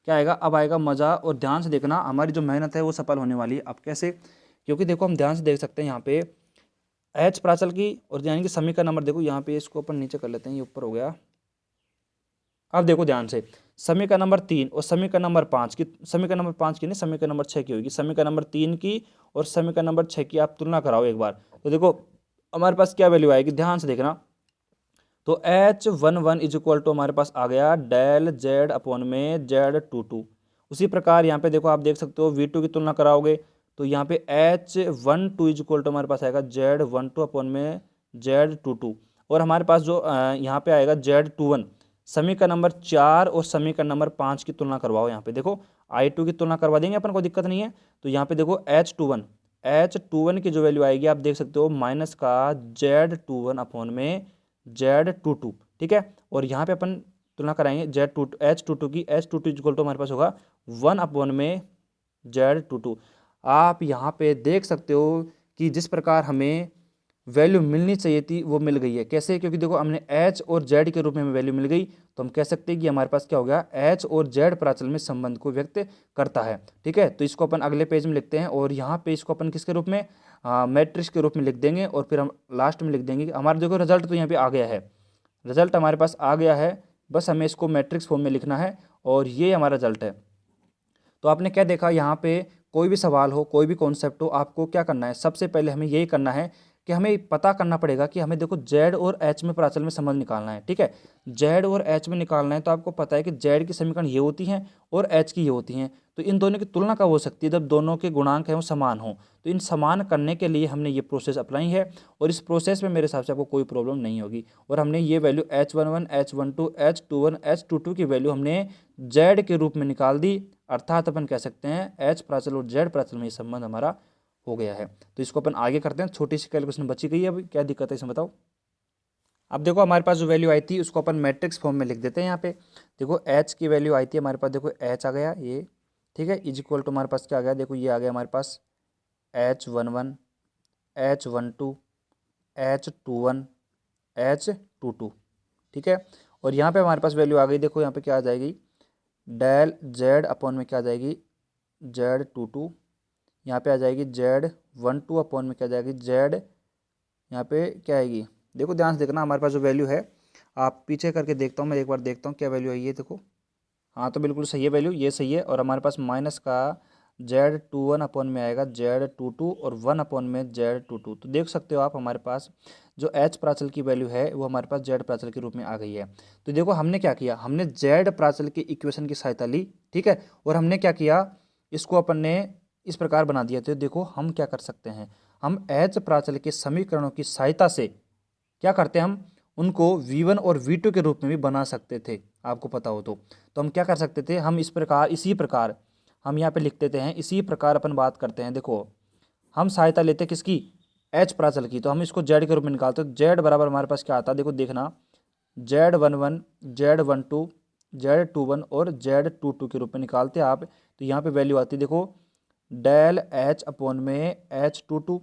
क्या आएगा? अब आएगा मज़ा। और ध्यान से देखना, हमारी जो मेहनत है वो सफल होने वाली है। अब कैसे? क्योंकि देखो हम ध्यान से देख सकते हैं यहाँ पे एच प्राचल की, और यानी कि समीकरण नंबर, देखो यहाँ पे इसको अपन नीचे कर लेते हैं, ये ऊपर हो गया। अब देखो ध्यान से, समीकरण नंबर 3 और समीकरण नंबर 5 की, समीकरण नंबर 5 की नहीं, समीकरण नंबर 6 की होगी। समीकरण नंबर 3 की और समीकरण नंबर 6 की आप तुलना कराओ एक बार, तो देखो हमारे पास क्या वैल्यू आएगी, ध्यान से देखना। तो H11 इज इक्वल टू हमारे पास आ गया डेल जेड अपॉन में Z22। उसी प्रकार यहाँ पे देखो आप देख सकते हो V2 की तुलना कराओगे तो यहाँ पे H12 इज इक्वल टू हमारे पास आएगा Z12 अपॉन में Z22। और हमारे पास जो यहाँ पे आएगा Z21, समीकरण नंबर 4 और समीकरण नंबर 5 की तुलना करवाओ। यहाँ पे देखो I2 की तुलना करवा देंगे अपन, कोई दिक्कत नहीं है। तो यहाँ पे देखो H21 की जो वैल्यू आएगी आप देख सकते हो माइनस का Z21 अपॉन में Z22, ठीक है। और यहाँ पे अपन तुलना कराएंगे H22 की, H22 इक्वल टू हमारे पास होगा 1 अपॉन में Z22। आप यहाँ पे देख सकते हो कि जिस प्रकार हमें वैल्यू मिलनी चाहिए थी वो मिल गई है। कैसे? क्योंकि देखो हमने H और Z के रूप में हमें वैल्यू मिल गई, तो हम कह सकते हैं कि हमारे पास क्या हो गया, H और Z प्राचल में संबंध को व्यक्त करता है, ठीक है। तो इसको अपन अगले पेज में लिखते हैं, और यहाँ पे इसको अपन किसके रूप में, मैट्रिक्स के रूप में लिख देंगे, और फिर हम लास्ट में लिख देंगे। हमारा देखो रिजल्ट तो यहाँ पे आ गया है, रिजल्ट हमारे पास आ गया है, बस हमें इसको मैट्रिक्स फॉर्म में लिखना है, और ये हमारा रिजल्ट है। तो आपने क्या देखा, यहाँ पे कोई भी सवाल हो, कोई भी कॉन्सेप्ट हो, आपको क्या करना है, सबसे पहले हमें यही करना है कि हमें पता करना पड़ेगा कि हमें देखो जेड और एच में प्राचल में संबंध निकालना है, ठीक है। जेड और एच में निकालना है तो आपको पता है कि जेड की समीकरण ये होती हैं और एच की ये होती हैं, तो इन दोनों की तुलना कब हो सकती है, जब दोनों के गुणांक हैं वो समान हो। तो इन समान करने के लिए हमने ये प्रोसेस अप्लाई है, और इस प्रोसेस में मेरे हिसाब से आपको कोई प्रॉब्लम नहीं होगी। और हमने ये value H11 H12 H21 H22 की वैल्यू हमने जेड के रूप में निकाल दी, अर्थात अपन कह सकते हैं एच प्राचल और जेड प्राचल में ये संबंध हमारा हो गया है। तो इसको अपन आगे करते हैं, छोटी सी कैलकुलेशन बची गई है, अभी क्या दिक्कत है इसमें बताओ। अब देखो हमारे पास जो वैल्यू आई थी उसको अपन मैट्रिक्स फॉर्म में लिख देते हैं। यहाँ पे देखो एच की वैल्यू आई थी हमारे पास, देखो एच आ गया ये, ठीक है, इज इक्वल टू हमारे पास क्या आ गया, देखो ये आ गया हमारे पास H11 H12 H21 H22, ठीक है। और यहाँ पे हमारे पास वैल्यू आ गई, देखो यहाँ पे क्या आ जाएगी, डेल जेड अपॉन में क्या आ जाएगी Z22, यहाँ पे आ जाएगी Z12 अपॉन में क्या आ जाएगी जेड, यहाँ पे क्या आएगी, देखो ध्यान से देखना, हमारे पास जो वैल्यू है, आप पीछे करके देखता हूँ, मैं एक बार देखता हूँ क्या वैल्यू है ये, देखो हाँ तो बिल्कुल सही है वैल्यू, ये सही है। और हमारे पास माइनस का Z21 अपॉन में आएगा Z22 और 1 अपॉन में Z22। तो देख सकते हो आप हमारे पास जो H प्राचल की वैल्यू है वो हमारे पास Z प्राचल के रूप में आ गई है। तो देखो हमने क्या किया, हमने Z प्राचल की इक्वेशन की सहायता ली, ठीक है, और हमने क्या किया, इसको अपन ने इस प्रकार बना दिया। तो देखो हम क्या कर सकते हैं, हम H प्राचल के समीकरणों की सहायता से क्या करते हैं, हम उनको V1 और V2 के रूप में भी बना सकते थे, आपको पता हो तो हम क्या कर सकते थे, हम इस प्रकार, इसी प्रकार हम यहाँ पे लिख देते हैं, इसी प्रकार अपन बात करते हैं। देखो हम सहायता लेते हैं किसकी, H प्राचल की, तो हम इसको Z के रूप में निकालते हैं। Z बराबर हमारे पास क्या आता है, देखो देखना Z11 Z12 Z21 और Z22 के रूप में निकालते हैं आप। तो यहाँ पे वैल्यू आती है देखो डेल H अपॉन में H22,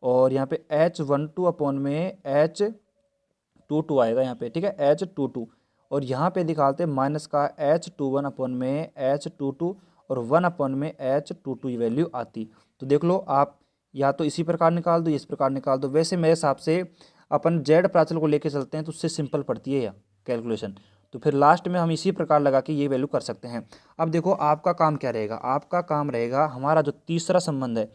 और यहाँ पे H12 अपॉन में H22 आएगा यहाँ पे, ठीक है, H22। और यहाँ पे निकालते हैं माइनस का H21 अपॉन में H22 और 1 अपॉन में H22 वैल्यू आती। तो देख लो आप या तो इसी प्रकार निकाल दो, इस प्रकार निकाल दो। वैसे मेरे हिसाब से अपन जेड प्राचल को लेके चलते हैं तो उससे सिंपल पड़ती है या कैलकुलेशन, तो फिर लास्ट में हम इसी प्रकार लगा के ये वैल्यू कर सकते हैं। अब देखो आपका काम क्या रहेगा, आपका काम रहेगा हमारा जो तीसरा संबंध है,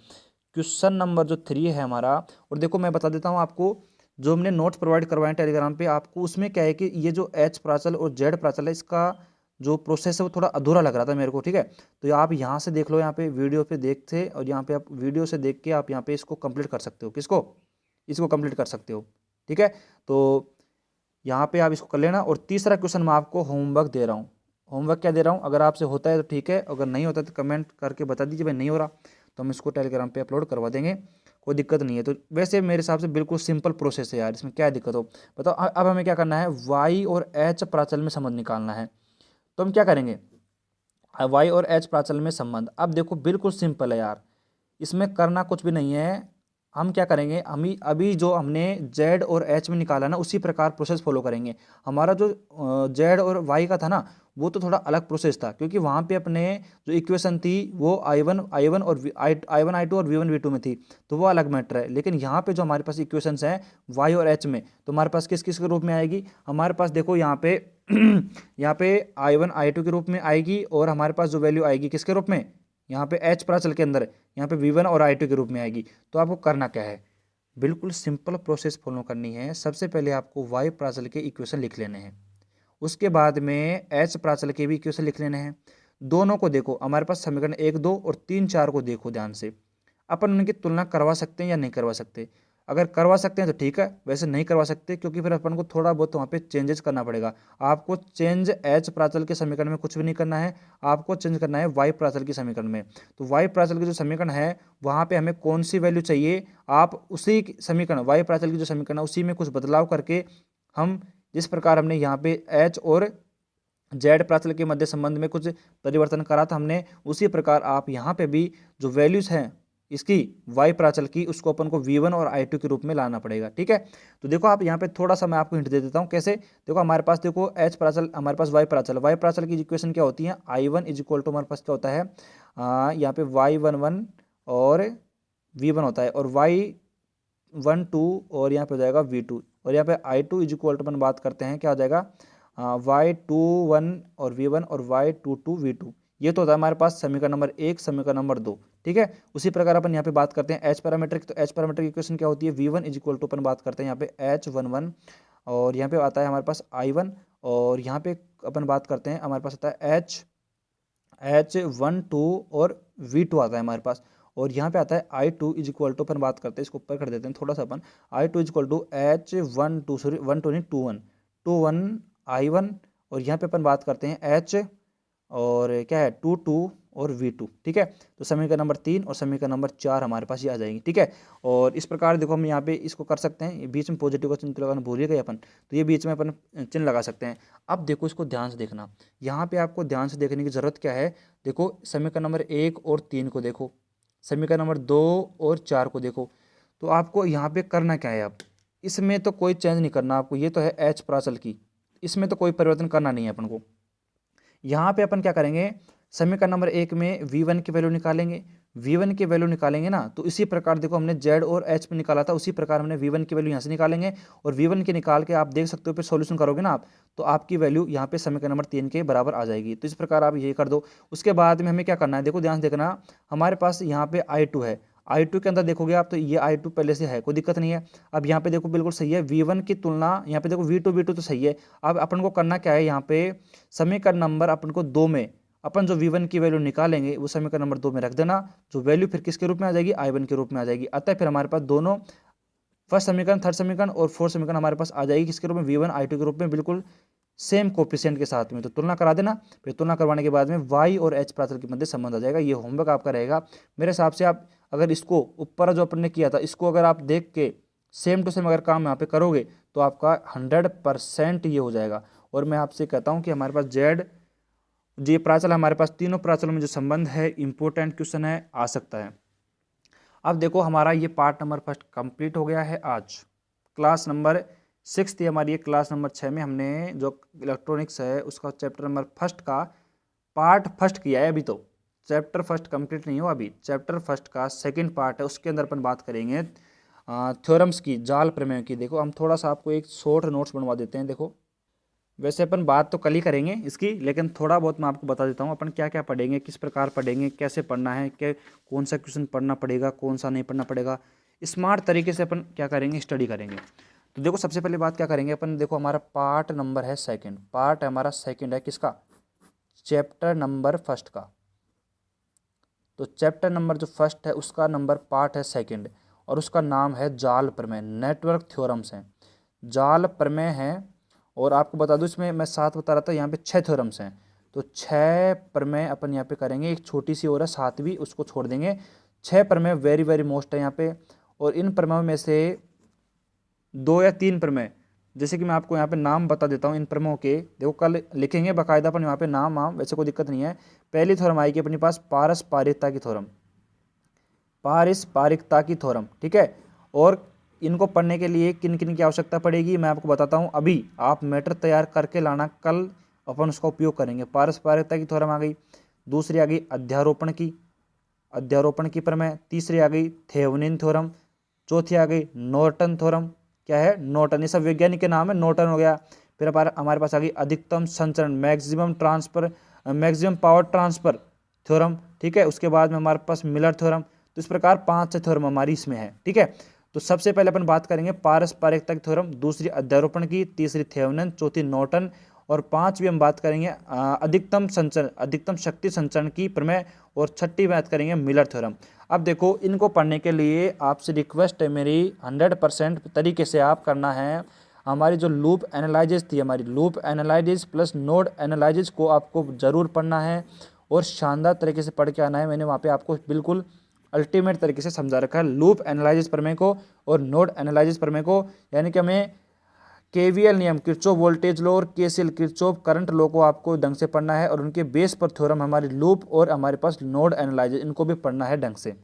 क्वेश्चन नंबर जो 3 है हमारा। और देखो मैं बता देता हूँ आपको, जो हमने नोट्स प्रोवाइड करवाए टेलीग्राम पे आपको, उसमें क्या है कि ये जो एच प्राचल और जेड प्राचल है, इसका जो प्रोसेस है वो थोड़ा अधूरा लग रहा था मेरे को, ठीक है। तो आप यहाँ से देख लो, यहाँ पे वीडियो पे देखते, और यहाँ पे आप वीडियो से देख के आप यहाँ पे इसको कंप्लीट कर सकते हो। किसको? इसको कंप्लीट कर सकते हो, ठीक है। तो यहाँ पे आप इसको कर लेना। और तीसरा क्वेश्चन मैं आपको होमवर्क दे रहा हूँ। होमवर्क क्या दे रहा हूँ, अगर आपसे होता है तो ठीक है, अगर नहीं होता तो कमेंट करके बता दीजिए भाई नहीं हो रहा, तो हम इसको टेलीग्राम पे अपलोड करवा देंगे, कोई दिक्कत नहीं है। तो वैसे मेरे हिसाब से बिल्कुल सिंपल प्रोसेस है यार, इसमें क्या दिक्कत हो बताओ। अब हमें क्या करना है, वाई और एच प्राचल में संबंध निकालना है। तो हम क्या करेंगे, वाई और एच प्राचल में संबंध। अब देखो बिल्कुल सिंपल है यार, इसमें करना कुछ भी नहीं है। हम क्या करेंगे, हम अभी जो हमने जेड और एच में निकाला ना, उसी प्रकार प्रोसेस फॉलो करेंगे। हमारा जो जेड और वाई का था ना, वो तो थोड़ा अलग प्रोसेस था, क्योंकि वहाँ पे अपने जो इक्वेशन थी वो आई वन और आई वन आई टू और वी वन वी टू में थी, तो वो अलग मैटर है। लेकिन यहाँ पे जो हमारे पास इक्वेशंस हैं वाई और एच में, तो हमारे पास किस किस के रूप में आएगी, हमारे पास देखो यहाँ पे यहाँ पे आई वन आई टू के रूप में आएगी, और हमारे पास जो वैल्यू आएगी किसके रूप में, यहाँ पे एच प्राचल के अंदर यहाँ पे V1 और I2 के रूप में आएगी। तो आपको करना क्या है, बिल्कुल सिंपल प्रोसेस फॉलो करनी है। सबसे पहले आपको Y प्राचल के इक्वेशन लिख लेने हैं, उसके बाद में H प्राचल के भी इक्वेशन लिख लेने हैं। दोनों को देखो, हमारे पास समीकरण 1, 2 और 3, 4 को देखो ध्यान से, अपन उनकी तुलना करवा सकते हैं या नहीं करवा सकते। अगर करवा सकते हैं तो ठीक है, वैसे नहीं करवा सकते, क्योंकि फिर अपन को थोड़ा बहुत वहाँ पे चेंजेस करना पड़ेगा। आपको चेंज एच प्राचल के समीकरण में कुछ भी नहीं करना है, आपको चेंज करना है वाई प्राचल के समीकरण में। तो वाई प्राचल के जो समीकरण है वहाँ पे हमें कौन सी वैल्यू चाहिए, आप उसी समीकरण वाई प्राचल की जो समीकरण है उसी में कुछ बदलाव करके, हम जिस प्रकार हमने यहाँ पे एच और जेड प्राचल के मध्य संबंध में कुछ परिवर्तन करा था हमने, उसी प्रकार आप यहाँ पे भी जो वैल्यूज हैं इसकी वाई प्राचल की, उसको अपन को V1 और I2 के रूप में लाना पड़ेगा, ठीक है। तो देखो आप यहाँ पे थोड़ा सा मैं आपको हिंट दे देता हूँ कैसे। देखो हमारे पास देखो एच प्राचल, हमारे पास वाई प्राचल की इक्वेशन क्या होती है, I1 इज इक्वल टू हमारे पास क्या होता है, यहाँ पे Y11 और V1 होता है, और Y12 और यहाँ पे हो जाएगा V2, और यहाँ पे I2 इज इक्वल टू अपन बात करते हैं क्या हो जाएगा, Y21 और V1 और Y22 V2। ये तो होता है हमारे पास समीकरण नंबर 1, समीकरण नंबर 2, ठीक है। उसी प्रकार अपन यहाँ पे बात करते हैं एच पैरामीटर की, तो एच पैरामीटर की इक्वेशन क्या होती है, V1 इज इक्वल टू अपन बात करते हैं यहाँ पे H11, और यहाँ पे आता है हमारे पास I1, और यहाँ पे अपन बात करते हैं हमारे पास आता है H12 और V2 आता है हमारे पास, और यहाँ पे आता है I2 इज इक्वल टू अपन बात करते हैं, इसको ऊपर कर देते हैं थोड़ा सा अपन, I2 is equal to H12 sorry 21 I1, और यहाँ पे अपन बात करते हैं H और क्या है 22 और V2, ठीक है। तो समीकरण नंबर 3 और समीकरण नंबर 4 हमारे पास ये आ जाएंगी, ठीक है। और इस प्रकार देखो हम यहाँ पे इसको कर सकते हैं, बीच में पॉजिटिव का चिन्ह लगाना भूल गए अपन, तो ये बीच में अपन चिन्ह लगा सकते हैं। अब देखो इसको ध्यान से देखना, यहाँ पे आपको ध्यान से देखने की जरूरत क्या है, देखो समीकरण नंबर 1 और 3 को देखो, समीकरण नंबर 2 और 4 को देखो। तो आपको यहाँ पे करना क्या है, अब इसमें तो कोई चेंज नहीं करना आपको, ये तो है एच प्राचल की, इसमें तो कोई परिवर्तन करना नहीं है अपन को। यहाँ पे अपन क्या करेंगे, समीकरण नंबर 1 में V1 की वैल्यू निकालेंगे, V1 की वैल्यू निकालेंगे ना, तो इसी प्रकार देखो हमने Z और H में निकाला था, उसी प्रकार हमने V1 की वैल्यू यहाँ से निकालेंगे, और V1 की निकाल के आप देख सकते हो, फिर सॉल्यूशन करोगे ना आप, तो आपकी वैल्यू यहाँ पे समीकरण नंबर 3 के बराबर आ जाएगी। तो इस प्रकार आप ये कर दो। उसके बाद में हमें क्या करना है, देखो ध्यान से देखना, हमारे पास यहाँ पे I2 है, I2 के अंदर देखोगे आप तो ये I2 पहले से है, कोई दिक्कत नहीं है। अब यहाँ पे देखो बिल्कुल सही है, V1 की तुलना यहाँ पे देखो V2 तो सही है। अब अपन को करना क्या है, यहाँ पे समीकरण नंबर अपन को 2 में अपन जो V1 की वैल्यू निकालेंगे वो समीकरण नंबर 2 में रख देना, जो वैल्यू फिर किसके रूप में आ जाएगी, I1 के रूप में आ जाएगी। अतः फिर हमारे पास दोनों फर्स्ट समीकरण, थर्ड समीकरण और फोर्थ समीकरण हमारे पास आ जाएगी किसके रूप में, V1 I2 के रूप में, बिल्कुल सेम कोफिशिएंट के साथ में। तो तुलना करा देना, फिर तुलना करवाने के बाद में वाई और एच प्राचल के मध्य संबंध आ जाएगा। ये होमवर्क आपका रहेगा। मेरे हिसाब से आप अगर इसको ऊपर जो अपन ने किया था इसको अगर आप देख के सेम टू सेम अगर काम यहाँ पे करोगे तो आपका 100% ये हो जाएगा। और मैं आपसे कहता हूँ कि हमारे पास जेड जी प्राचल, हमारे पास तीनों प्राचलों में जो संबंध है इंपॉर्टेंट क्वेश्चन है, आ सकता है। अब देखो हमारा ये पार्ट नंबर फर्स्ट कंप्लीट हो गया है। आज क्लास नंबर 6 थी हमारी, ये क्लास नंबर 6 में हमने जो इलेक्ट्रॉनिक्स है उसका चैप्टर नंबर फर्स्ट का पार्ट फर्स्ट किया है। अभी तो चैप्टर फर्स्ट कंप्लीट नहीं हुआ अभी, चैप्टर फर्स्ट का सेकंड पार्ट है, उसके अंदर अपन बात करेंगे थ्योरम्स की, जाल प्रमेय की। देखो हम थोड़ा सा आपको एक शॉर्ट नोट्स बनवा देते हैं। देखो वैसे अपन बात तो कल ही करेंगे इसकी, लेकिन थोड़ा बहुत मैं आपको बता देता हूँ अपन क्या क्या पढ़ेंगे, किस प्रकार पढ़ेंगे, कैसे पढ़ना है, क्या कौन सा क्वेश्चन पढ़ना पड़ेगा, कौन सा नहीं पढ़ना पड़ेगा। स्मार्ट तरीके से अपन क्या करेंगे, स्टडी करेंगे। तो देखो सबसे पहले बात क्या करेंगे अपन, देखो हमारा पार्ट नंबर है सेकंड, पार्ट हमारा सेकंड है किसका, चैप्टर नंबर फर्स्ट का। तो चैप्टर नंबर जो फर्स्ट है उसका नंबर पार्ट है सेकंड, और उसका नाम है जाल प्रमेय, नेटवर्क थ्योरम्स हैं, जाल प्रमेय हैं। और आपको बता दूं इसमें मैं 7 बता रहा था, यहाँ पे 6 थ्योरम्स हैं। तो 6 प्रमेय अपन यहाँ पे करेंगे, एक छोटी सी और है 7वीं, उसको छोड़ देंगे। 6 प्रमेय वेरी वेरी मोस्ट है यहाँ पे। और इन प्रमेयों में से 2 या 3 प्रमेय, जैसे कि मैं आपको यहाँ पे नाम बता देता हूँ इन प्रमेयों के। देखो कल लिखेंगे बाकायदा अपन यहाँ पे नाम वैसे कोई दिक्कत नहीं है। पहली थ्योरम आएगी अपने पास पारस्परिकता की थ्योरम, पारस्परिकता की थ्योरम, ठीक है। और इनको पढ़ने के लिए किन किन की आवश्यकता पड़ेगी मैं आपको बताता हूँ। अभी आप मैटर तैयार करके लाना, कल अपन उसका उपयोग करेंगे। पारस्परिकता की थ्योरम आ गई, दूसरी आ गई अध्यारोपण की प्रमेय, तीसरी आ गई थेवेनिन थ्योरम, चौथी आ गई नॉर्टन थ्योरम। क्या है, नॉर्टन, ये सब वैज्ञानिक के नाम है, नॉर्टन हो गया। फिर हमारे पास आ गई अधिकतम संचरण, मैक्सिमम पावर ट्रांसफर थ्योरम, ठीक है। उसके बाद में हमारे पास मिलर थ्योरम। तो इस प्रकार 5 थ्योरम हमारी इसमें है, ठीक है। तो सबसे पहले अपन बात करेंगे पारस्परिकता की थ्योरम, दूसरी अध्यारोपण की, तीसरी थेवेनिन, चौथी नॉर्टन, और 5वीं हम बात करेंगे अधिकतम शक्ति संचरण की प्रमेय, और 6ठी बात करेंगे मिलर थ्योरम। अब देखो इनको पढ़ने के लिए आपसे रिक्वेस्ट है मेरी, 100% तरीके से आप करना है। हमारी जो लूप एनालिसिस थी, हमारी loop analysis plus node analysis को आपको ज़रूर पढ़ना है और शानदार तरीके से पढ़ के आना है। मैंने वहाँ पे आपको बिल्कुल अल्टीमेट तरीके से समझा रखा है लूप एनालिसिस प्रमेय को और नोड एनालिसिस प्रमेय को। यानी कि हमें केवीएल नियम, किरचॉफ वोल्टेज लॉ, और केसीएल, किरचॉफ करंट लॉ को आपको ढंग से पढ़ना है, और उनके बेस पर थ्योरम हमारी लूप और हमारे पास नोड एनालिसिस, इनको भी पढ़ना है ढंग से।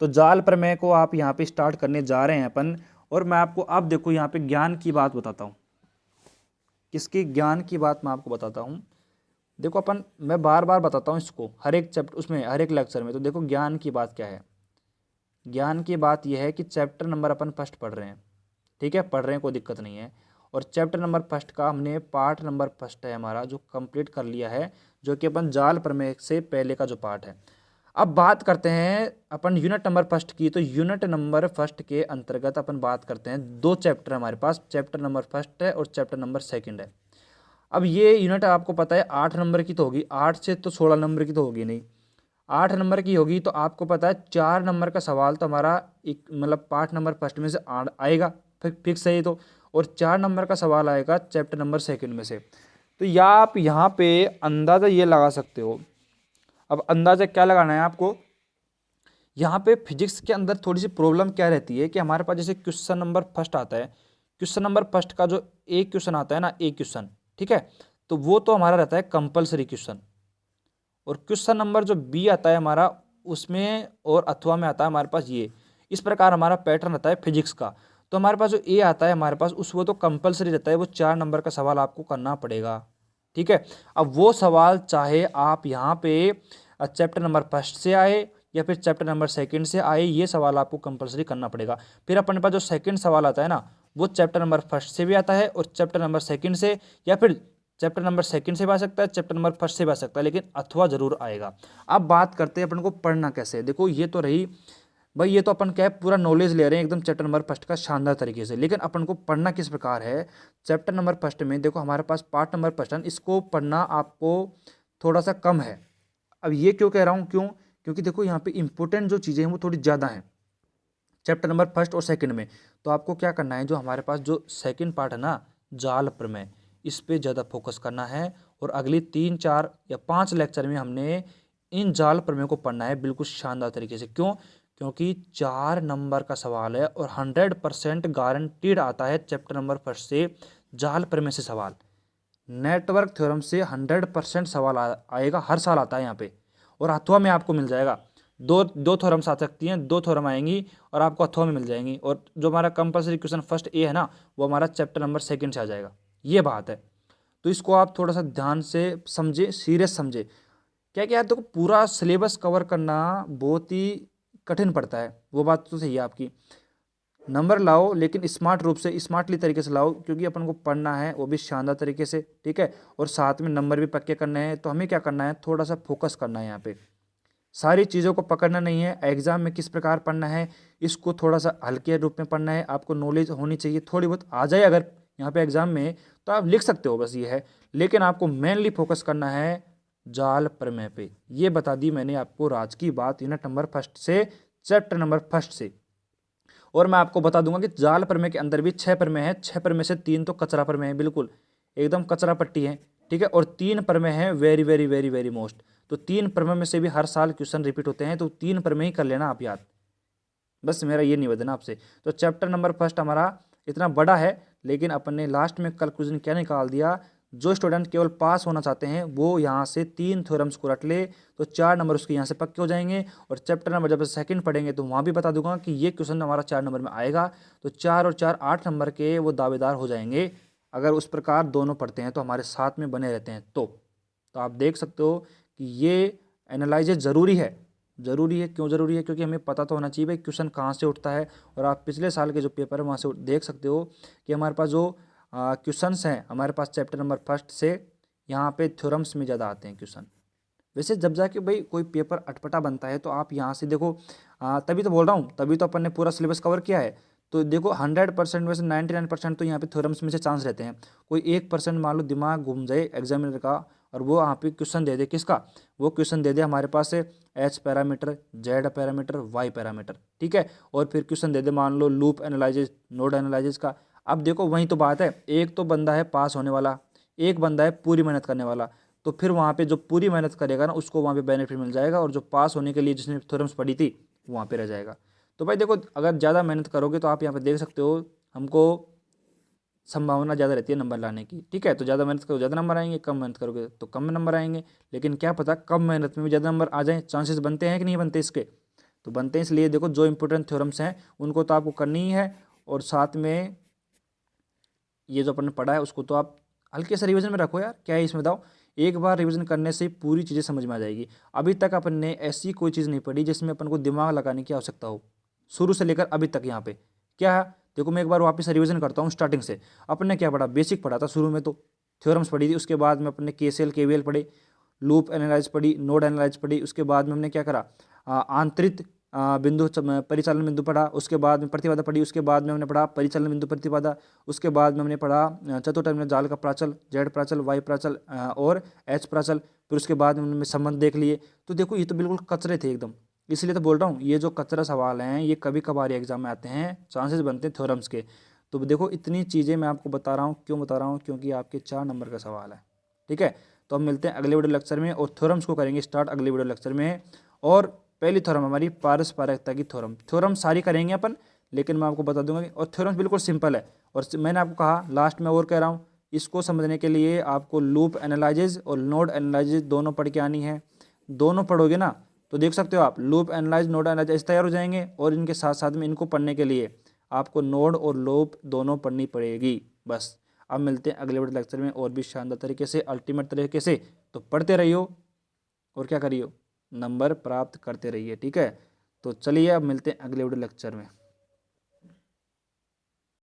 तो जाल प्रमेय को आप यहाँ पे स्टार्ट करने जा रहे हैं अपन। और मैं आपको अब देखो यहाँ पे ज्ञान की बात बताता हूँ, किसकी, ज्ञान की बात मैं आपको बताता हूँ। देखो अपन, मैं बार बार बताता हूँ इसको हर एक चैप्टर, उसमें हर एक लेक्चर में। तो देखो ज्ञान की बात क्या है, ज्ञान की बात यह है कि चैप्टर नंबर अपन फर्स्ट पढ़ रहे हैं, ठीक है, पढ़ रहे हैं, कोई दिक्कत नहीं है। और चैप्टर नंबर फर्स्ट का हमने पार्ट नंबर फर्स्ट है हमारा जो कंप्लीट कर लिया है, जो कि अपन जाल प्रमेय से पहले का जो पार्ट है। अब बात करते हैं अपन यूनिट नंबर फर्स्ट की। तो यूनिट नंबर फर्स्ट के अंतर्गत अपन बात करते हैं 2 चैप्टर हमारे पास, चैप्टर नंबर फर्स्ट है और चैप्टर नंबर सेकंड है। अब ये यूनिट आपको पता है 8 नंबर की तो होगी, 8 से तो 16 नंबर की तो होगी नहीं, 8 नंबर की होगी। तो आपको पता है 4 नंबर का सवाल तो हमारा एक मतलब पार्ट नंबर फर्स्ट में से आएगा, फिक्स है ये तो। और 4 नंबर का सवाल आएगा चैप्टर नंबर सेकंड में से। तो या आप यहाँ पे अंदाज़ा ये लगा सकते हो। अब अंदाज़ा क्या लगाना है आपको, यहाँ पे फिजिक्स के अंदर थोड़ी सी प्रॉब्लम क्या रहती है कि हमारे पास जैसे क्वेश्चन नंबर फर्स्ट आता है, क्वेश्चन नंबर फर्स्ट का जो एक क्वेश्चन आता है ना, एक क्वेश्चन, ठीक है, तो वो तो हमारा रहता है कंपलसरी क्वेश्चन। और क्वेश्चन नंबर जो बी आता है हमारा, उसमें और अथवा में आता है हमारे पास ये, इस प्रकार हमारा पैटर्न रहता है फिजिक्स का। तो हमारे पास जो ए आता है हमारे पास, उस वो तो कंपलसरी रहता है, वो 4 नंबर का सवाल आपको करना पड़ेगा, ठीक है। अब वो सवाल चाहे आप यहाँ पे चैप्टर नंबर फर्स्ट से आए या फिर चैप्टर नंबर सेकंड से आए, ये सवाल आपको कंपलसरी करना पड़ेगा। फिर अपने पास जो सेकंड सवाल आता है ना, वो चैप्टर नंबर फर्स्ट से भी आता है और चैप्टर नंबर सेकंड से, या फिर चैप्टर नंबर सेकंड से भी आ सकता है, चैप्टर नंबर फर्स्ट से भी आ सकता है, लेकिन अथवा जरूर आएगा। अब बात करते हैं अपन को पढ़ना कैसे है। देखो ये तो रही भाई, ये तो अपन क्या है पूरा नॉलेज ले रहे हैं एकदम चैप्टर नंबर फर्स्ट का शानदार तरीके से, लेकिन अपन को पढ़ना किस प्रकार है। चैप्टर नंबर फर्स्ट में देखो हमारे पास पार्ट नंबर फर्स्ट, इसको पढ़ना आपको थोड़ा सा कम है। अब ये क्यों कह रहा हूँ, क्योंकि देखो यहाँ पे इंपॉर्टेंट जो चीज़ें हैं वो थोड़ी ज़्यादा हैं चैप्टर नंबर फर्स्ट और सेकंड में। तो आपको क्या करना है, जो हमारे पास जो सेकंड पार्ट है ना, जाल प्रमेय, इस पे ज़्यादा फोकस करना है। और अगली 3, 4 या 5 लेक्चर में हमने इन जाल प्रमेय को पढ़ना है बिल्कुल शानदार तरीके से। क्यों, क्योंकि 4 नंबर का सवाल है और 100% गारंटीड आता है चैप्टर नंबर फर्स्ट से जाल प्रमेय से सवाल। नेटवर्क थ्योरम से 100% सवाल आएगा, हर साल आता है यहाँ पे, और अथवा में आपको मिल जाएगा। दो थ्योरम्स आ सकती हैं, 2 थ्योरम आएंगी और आपको अथवा में मिल जाएंगी। और जो हमारा कंपलसरी क्वेश्चन फर्स्ट ए है ना, वो हमारा चैप्टर नंबर सेकंड से आ जाएगा, ये बात है। तो इसको आप थोड़ा सा ध्यान से समझे, सीरियस समझे क्या क्या है, देखो पूरा सिलेबस कवर करना बहुत ही कठिन पड़ता है, वो बात तो सही है आपकी। नंबर लाओ लेकिन स्मार्ट रूप से, स्मार्टली तरीके से लाओ, क्योंकि अपन को पढ़ना है वो भी शानदार तरीके से, ठीक है, और साथ में नंबर भी पक्के करने हैं। तो हमें क्या करना है, थोड़ा सा फोकस करना है यहाँ पे, सारी चीज़ों को पकड़ना नहीं है। एग्जाम में किस प्रकार पढ़ना है, इसको थोड़ा सा हल्के रूप में पढ़ना है। आपको नॉलेज होनी चाहिए, थोड़ी बहुत आ जाए अगर यहाँ पे एग्जाम में तो आप लिख सकते हो, बस ये है। लेकिन आपको मेनली फोकस करना है जाल प्रमेय पे। ये बता दी मैंने आपको राज की बात यूनिट नंबर फर्स्ट से, चैप्टर नंबर फर्स्ट से। और मैं आपको बता दूंगा कि जाल प्रमेय के अंदर भी 6 प्रमेय है, 6 प्रमेय से 3 तो कचरा प्रमेय है, बिल्कुल एकदम कचरा पट्टी है, ठीक है, और 3 प्रमेय है very very very very most. तो 3 प्रमेय में से भी हर साल क्वेश्चन रिपीट होते हैं, तो 3 प्रमेय ही कर लेना आप याद, बस मेरा ये निवेदन आपसे। तो चैप्टर नंबर फर्स्ट हमारा इतना बड़ा है, लेकिन अपन ने लास्ट में कंक्लूजन क्या निकाल दिया, जो स्टूडेंट केवल पास होना चाहते हैं वो यहाँ से 3 थ्योरम्स को रट ले, तो 4 नंबर उसके यहाँ से पक्के हो जाएंगे। और चैप्टर नंबर जब सेकंड पढ़ेंगे तो वहाँ भी बता दूंगा कि ये क्वेश्चन हमारा 4 नंबर में आएगा, तो 4 और 4 8 नंबर के वो दावेदार हो जाएंगे, अगर उस प्रकार दोनों पढ़ते हैं तो हमारे साथ में बने रहते हैं। तो आप देख सकते हो कि ये एनालाइज ज़रूरी है। ज़रूरी है, क्यों ज़रूरी है, क्योंकि हमें पता तो होना चाहिए भाई क्वेश्चन कहाँ से उठता है। और आप पिछले साल के जो पेपर है वहाँ से देख सकते हो कि हमारे पास जो क्वेश्चंस हैं, हमारे पास चैप्टर नंबर फर्स्ट से यहाँ पे थ्योरम्स में ज़्यादा आते हैं क्वेश्चन। वैसे जब जाके भाई कोई पेपर अटपटा बनता है तो आप यहाँ से देखो, तभी तो बोल रहा हूँ, तभी तो अपन ने पूरा सिलेबस कवर किया है। तो देखो 100% में से 99% तो यहाँ पे थ्योरम्स में से चांस रहते हैं। कोई 1% मान लो दिमाग घूम जाए एग्जामिनर का और वो यहाँ पे क्वेश्चन दे दे, किसका, वो क्वेश्चन दे दे हमारे पास से H parameter, Z parameter, Y parameter, ठीक है, और फिर क्वेश्चन दे दे मान लो लूप एनालिसिस, नोड एनालिसिस का। अब देखो वही तो बात है, एक तो बंदा है पास होने वाला, एक बंदा है पूरी मेहनत करने वाला। तो फिर वहाँ पे जो पूरी मेहनत करेगा ना उसको वहाँ पे बेनिफिट मिल जाएगा, और जो पास होने के लिए जिसने थ्योरम्स पढ़ी थी वहाँ पे रह जाएगा। तो भाई देखो अगर ज़्यादा मेहनत करोगे तो आप यहाँ पे देख सकते हो हमको संभावना ज़्यादा रहती है नंबर लाने की, ठीक है। तो ज़्यादा मेहनत करोगे ज़्यादा नंबर आएंगे, कम मेहनत करोगे तो कम नंबर आएंगे। लेकिन क्या पता कम मेहनत में भी ज़्यादा नंबर आ जाए, चांसेस बनते हैं कि नहीं बनते इसके, तो बनते हैं। इसलिए देखो जो इंपॉर्टेंट थ्योरम्स हैं उनको तो आपको करनी ही है, और साथ में ये जो अपन ने पढ़ा है उसको तो आप हल्के से रिवीजन में रखो यार। क्या है इसमें बताओ, एक बार रिवीजन करने से पूरी चीज़ें समझ में आ जाएगी। अभी तक अपन ने ऐसी कोई चीज़ नहीं पढ़ी जिसमें अपन को दिमाग लगाने की आवश्यकता हो, शुरू से लेकर अभी तक। यहाँ पे क्या है, देखो मैं एक बार वापस रिवीजन करता हूँ स्टार्टिंग से। अपन ने क्या पढ़ा, बेसिक पढ़ा था शुरू में, तो थ्योरम्स पढ़ी थी, उसके बाद में अपन ने केसीएल केवीएल पढ़े, लूप एनालाइज पढ़ी, नोड एनालाइज पढ़ी, उसके बाद में हमने क्या करा, आंतरिक बिंदु परिचालन बिंदु पढ़ा, उसके बाद में प्रतिबाधा पढ़ी, उसके बाद में हमने पढ़ा परिचालन बिंदु प्रतिबाधा, उसके बाद में हमने पढ़ा चतुर्थ टर्मिनल जाल का प्राचल, जेड प्राचल, वाई प्राचल और एच प्राचल, फिर उसके बाद में हमने संबंध देख लिए। तो देखो ये तो बिल्कुल कचरे थे एकदम, इसलिए तो बोल रहा हूँ ये जो कचरा सवाल हैं ये कभी कभार एग्जाम में आते हैं, चांसेस बनते हैं थ्योरम्स के। तो देखो इतनी चीज़ें मैं आपको बता रहा हूँ, क्यों बता रहा हूँ, क्योंकि आपके 4 नंबर का सवाल है, ठीक है। तो हम मिलते हैं अगले वीडियो लेक्चर में, और थ्योरम्स को करेंगे स्टार्ट अगले वीडियो लेक्चर में। और पहली थ्योरम हमारी पारस्परिकता की थ्योरम सारी करेंगे अपन, लेकिन मैं आपको बता दूंगा कि, और थ्योरम्स बिल्कुल सिंपल है। और मैंने आपको कहा लास्ट में और कह रहा हूँ, इसको समझने के लिए आपको लूप एनालाइसिस और नोड एनालाइसिस दोनों पढ़ के आनी है। दोनों पढ़ोगे ना तो देख सकते हो आप लूप एनालाइज, नोड एनालाइज तैयार हो जाएंगे, और इनके साथ साथ में इनको पढ़ने के लिए आपको नोड और लूप दोनों पढ़नी पड़ेगी। बस अब मिलते हैं अगले वीडियो लेक्चर में और भी शानदार तरीके से, अल्टीमेट तरीके से। तो पढ़ते रहियो और क्या करियो, नंबर प्राप्त करते रहिए, ठीक है। तो चलिए अब मिलते हैं अगले वीडियो लेक्चर में।